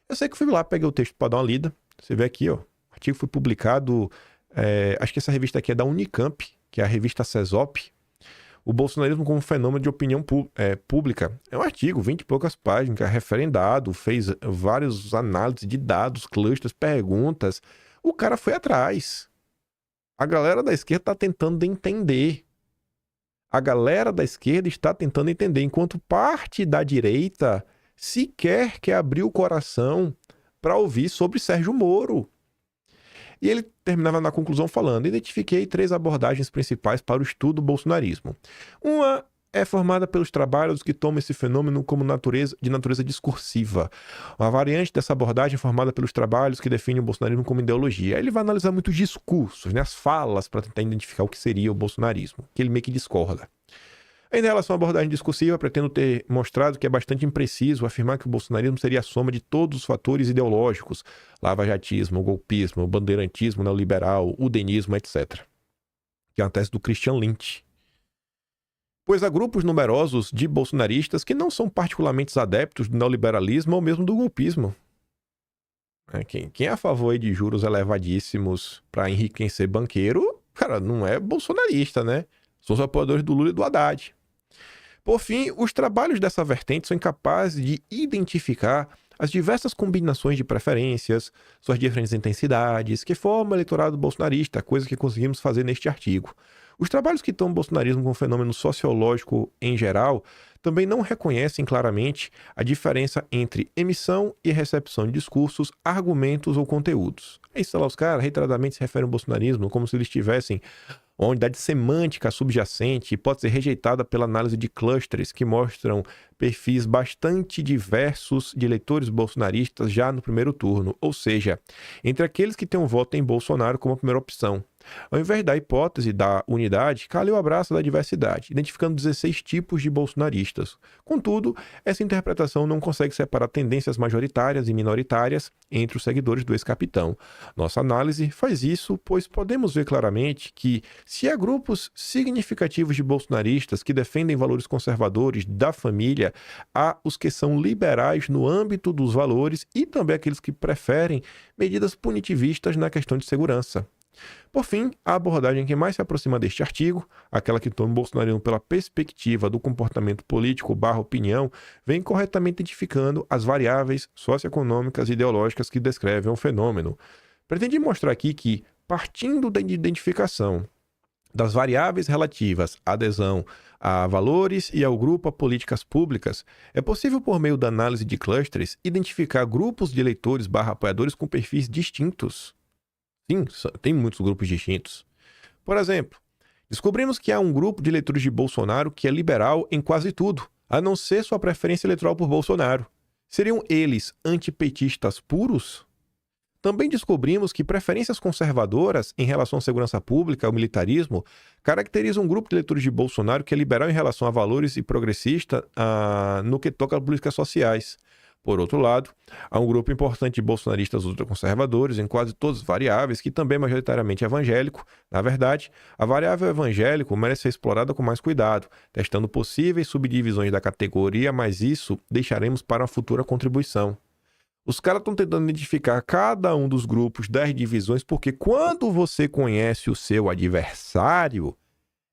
Eu sei que fui lá, peguei o texto para dar uma lida. Você vê aqui, ó. O artigo foi publicado, acho que essa revista aqui é da Unicamp, que é a revista CESOP. O bolsonarismo como fenômeno de opinião pública. É um artigo, 20 e poucas páginas, que é referendado, fez várias análises de dados, clusters, perguntas. O cara foi atrás. A galera da esquerda está tentando entender. A galera da esquerda está tentando entender, enquanto parte da direita sequer quer abrir o coração para ouvir sobre Sérgio Moro. E ele terminava na conclusão falando: identifiquei 3 abordagens principais para o estudo do bolsonarismo. Uma é formada pelos trabalhos que tomam esse fenômeno como de natureza discursiva. Uma variante dessa abordagem é formada pelos trabalhos que definem o bolsonarismo como ideologia. Ele vai analisar muitos discursos, né, as falas, para tentar identificar o que seria o bolsonarismo, que ele meio que discorda. Em relação à abordagem discursiva, pretendo ter mostrado que é bastante impreciso afirmar que o bolsonarismo seria a soma de todos os fatores ideológicos, lava-jatismo, golpismo, bandeirantismo neoliberal, udenismo, etc. que é uma tese do Christian Lynch. Pois há grupos numerosos de bolsonaristas que não são particularmente adeptos do neoliberalismo ou mesmo do golpismo. Quem é a favor aí de juros elevadíssimos para enriquecer banqueiro, cara, não é bolsonarista, né? São os apoiadores do Lula e do Haddad. Por fim, os trabalhos dessa vertente são incapazes de identificar as diversas combinações de preferências, suas diferentes intensidades, que formam o eleitorado bolsonarista, coisa que conseguimos fazer neste artigo. Os trabalhos que tomam o bolsonarismo como fenômeno sociológico em geral também não reconhecem claramente a diferença entre emissão e recepção de discursos, argumentos ou conteúdos. Aí, sei lá, os caras reiteradamente se referem ao bolsonarismo como se eles tivessem uma unidade semântica subjacente e pode ser rejeitada pela análise de clusters que mostram perfis bastante diversos de eleitores bolsonaristas já no primeiro turno, ou seja, entre aqueles que têm um voto em Bolsonaro como a primeira opção. Ao invés da hipótese da unidade, cale o abraço da diversidade, identificando 16 tipos de bolsonaristas. Contudo, essa interpretação não consegue separar tendências majoritárias e minoritárias entre os seguidores do ex-capitão. Nossa análise faz isso, pois podemos ver claramente que, se há grupos significativos de bolsonaristas que defendem valores conservadores da família, há os que são liberais no âmbito dos valores e também aqueles que preferem medidas punitivistas na questão de segurança. Por fim, a abordagem que mais se aproxima deste artigo, aquela que toma o bolsonarismo pela perspectiva do comportamento político/opinião, vem corretamente identificando as variáveis socioeconômicas e ideológicas que descrevem o fenômeno. Pretendi mostrar aqui que, partindo da identificação das variáveis relativas à adesão a valores e ao grupo a políticas públicas, é possível, por meio da análise de clusters, identificar grupos de eleitores/apoiadores com perfis distintos. Sim, tem muitos grupos distintos. Por exemplo, descobrimos que há um grupo de eleitores de Bolsonaro que é liberal em quase tudo, a não ser sua preferência eleitoral por Bolsonaro. Seriam eles antipetistas puros? Também descobrimos que preferências conservadoras em relação à segurança pública, ao militarismo, caracterizam um grupo de eleitores de Bolsonaro que é liberal em relação a valores e progressista no que toca a políticas sociais. Por outro lado, há um grupo importante de bolsonaristas ultraconservadores em quase todas as variáveis, que também é majoritariamente evangélico. Na verdade, a variável evangélico merece ser explorada com mais cuidado, testando possíveis subdivisões da categoria, mas isso deixaremos para uma futura contribuição. Os caras estão tentando identificar cada um dos grupos das divisões, porque quando você conhece o seu adversário,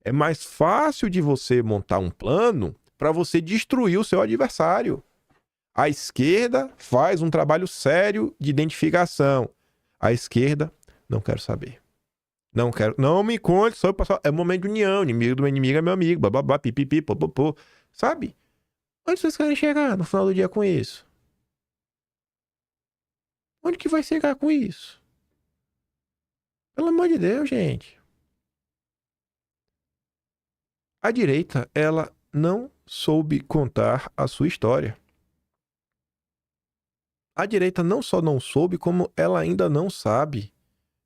é mais fácil de você montar um plano para você destruir o seu adversário. A esquerda faz um trabalho sério de identificação. A esquerda, não quero saber. Não me conte, só é momento de união, inimigo do meu inimigo é meu amigo, bababá, pipipi, popopô. Sabe? Onde vocês querem chegar no final do dia com isso? Onde que vai chegar com isso? Pelo amor de Deus, gente. A direita, ela não soube contar a sua história. A direita não só não soube, como ela ainda não sabe.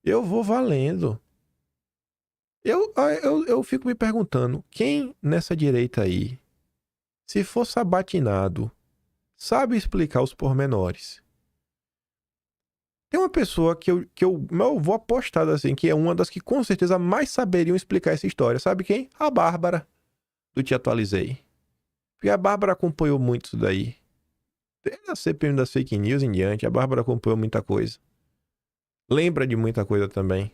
Eu vou valendo. Eu fico me perguntando, quem nessa direita aí, se for sabatinado, sabe explicar os pormenores? Tem uma pessoa que eu vou apostar assim, que é uma das que com certeza mais saberiam explicar essa história. Sabe quem? A Bárbara, do Te Atualizei. Porque a Bárbara acompanhou muito isso daí. Desde a CPM das fake news em diante, a Bárbara acompanhou muita coisa. Lembra de muita coisa também.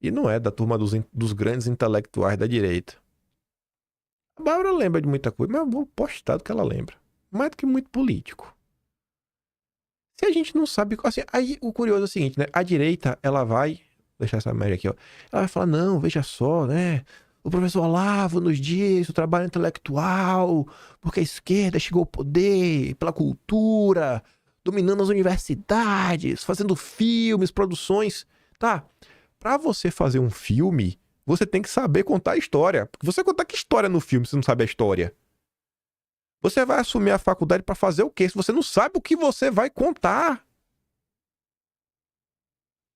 E não é da turma dos grandes intelectuais da direita. A Bárbara lembra de muita coisa, mas eu vou postar do que ela lembra. Mais do que muito político. Se a gente não sabe... Assim, aí o curioso é o seguinte, né? A direita, ela vai... Vou deixar essa merda aqui, ó. Ela vai falar, não, veja só, né? O professor Olavo nos diz o trabalho intelectual, porque a esquerda chegou ao poder pela cultura, dominando as universidades, fazendo filmes, produções. Tá, pra você fazer um filme, você tem que saber contar a história. Porque você contar que história no filme se você não sabe a história? Você vai assumir a faculdade pra fazer o quê? Se você não sabe o que você vai contar.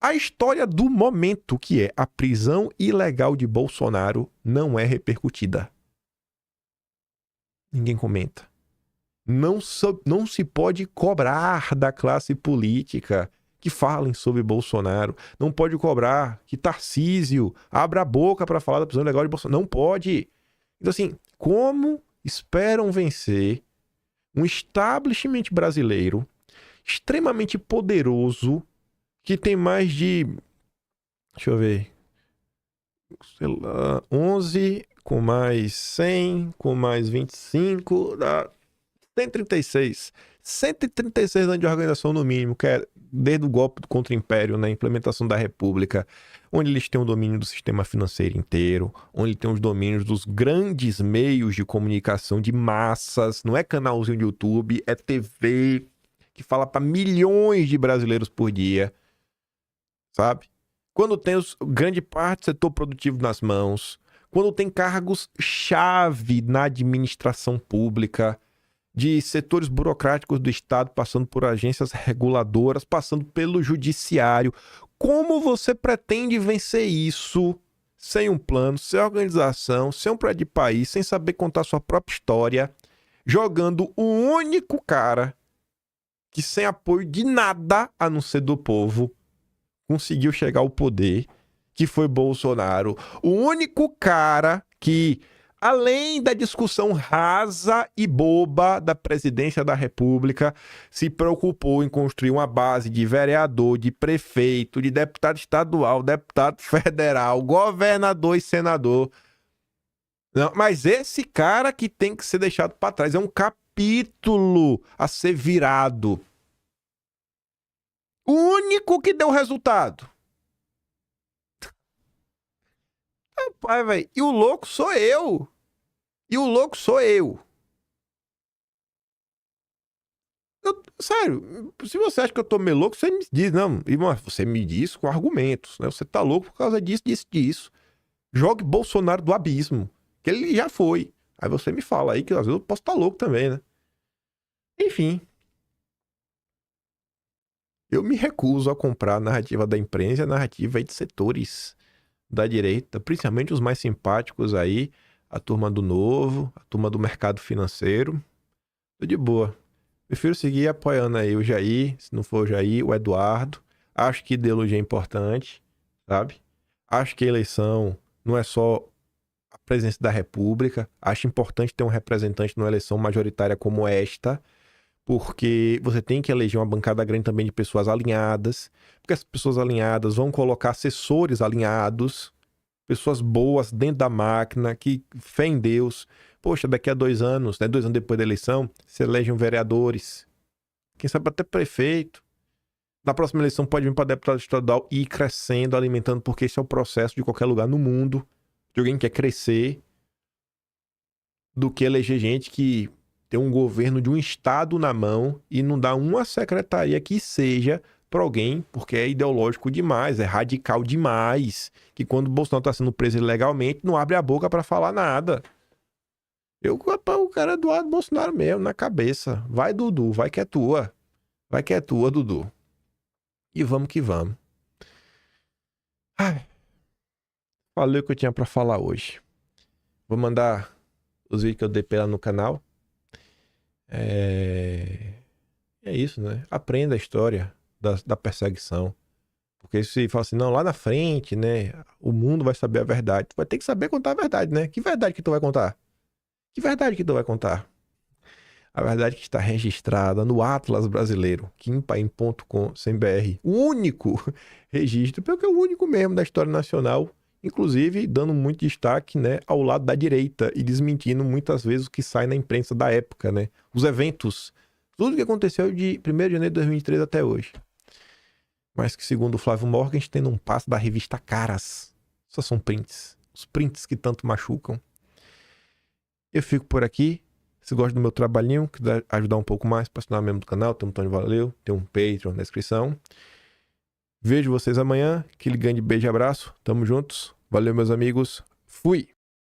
A história do momento, que é a prisão ilegal de Bolsonaro, não é repercutida. Ninguém comenta. Não se pode cobrar da classe política que falem sobre Bolsonaro. Não pode cobrar que Tarcísio abra a boca para falar da prisão ilegal de Bolsonaro. Não pode. Então, assim, como esperam vencer um establishment brasileiro extremamente poderoso que tem mais de... Deixa eu ver... sei lá, 11 com mais 100, com mais 25, dá 136. 136 anos de organização no mínimo, que é desde o golpe contra o Império, na implementação da República, onde eles têm o domínio do sistema financeiro inteiro, onde eles têm os domínios dos grandes meios de comunicação de massas, não é canalzinho de YouTube, é TV que fala para milhões de brasileiros por dia, sabe? Quando tem grande parte do setor produtivo nas mãos, quando tem cargos-chave na administração pública, de setores burocráticos do Estado, passando por agências reguladoras, passando pelo judiciário. Como você pretende vencer isso sem um plano, sem organização, sem um projeto de país, sem saber contar sua própria história, jogando o único cara que, sem apoio de nada, a não ser do povo, conseguiu chegar ao poder, que foi Bolsonaro. O único cara que, além da discussão rasa e boba da presidência da República, se preocupou em construir uma base de vereador, de prefeito, de deputado estadual, deputado federal, governador e senador. Não, mas esse cara que tem que ser deixado para trás, é um capítulo a ser virado. O único que deu resultado. Rapaz, velho, e o louco sou eu. Sério, se você acha que eu tô meio louco, você me diz, não, irmão, você me diz com argumentos, né? Você tá louco por causa disso. Jogue Bolsonaro do abismo, que ele já foi. Aí você me fala aí que às vezes eu posso estar louco também, né? Enfim. Eu me recuso a comprar a narrativa da imprensa e a narrativa aí de setores da direita, principalmente os mais simpáticos aí, a turma do Novo, a turma do mercado financeiro. Tô de boa. Prefiro seguir apoiando aí o Jair, se não for o Jair, o Eduardo. Acho que ideologia é importante, sabe? Acho que a eleição não é só a presença da República. Acho importante ter um representante numa eleição majoritária como esta, porque você tem que eleger uma bancada grande também de pessoas alinhadas, porque as pessoas alinhadas vão colocar assessores alinhados, pessoas boas dentro da máquina, que fé em Deus. Poxa, daqui a 2 anos, né, 2 anos depois da eleição, se elegem vereadores, quem sabe até prefeito. Na próxima eleição pode vir para deputado estadual e ir crescendo, alimentando, porque esse é o processo de qualquer lugar no mundo, de alguém que quer crescer, do que eleger gente que tem um governo de um estado na mão e não dá uma secretaria que seja para alguém, porque é ideológico demais, é radical demais, que quando o Bolsonaro está sendo preso ilegalmente, não abre a boca para falar nada. O cara é Eduardo Bolsonaro mesmo, na cabeça. Vai, Dudu, vai que é tua. Vai que é tua, Dudu. E vamos que vamos. Ai, falei o que eu tinha para falar hoje. Vou mandar os vídeos que eu dei lá no canal. É isso, né? Aprenda a história da perseguição. Porque se fala assim, não, lá na frente, né? O mundo vai saber a verdade. Tu vai ter que saber contar a verdade, né? Que verdade que tu vai contar? Que verdade que tu vai contar? A verdade que está registrada no Atlas Brasileiro, kimpaim.com.br. O único registro, porque é o único mesmo da história nacional, inclusive dando muito destaque, né, ao lado da direita e desmentindo muitas vezes o que sai na imprensa da época, né? Os eventos, tudo que aconteceu de 1º de janeiro de 2003 até hoje. Mas que, segundo o Flávio Morgan, a gente tem um passo da revista Caras. Só são prints. Os prints que tanto machucam. Eu fico por aqui. Se gosta do meu trabalhinho, quiser ajudar um pouco mais, para assinar membro do canal, tem um botão de valeu, tem um Patreon na descrição. Vejo vocês amanhã. Aquele grande beijo e abraço. Tamo juntos. Valeu, meus amigos. Fui!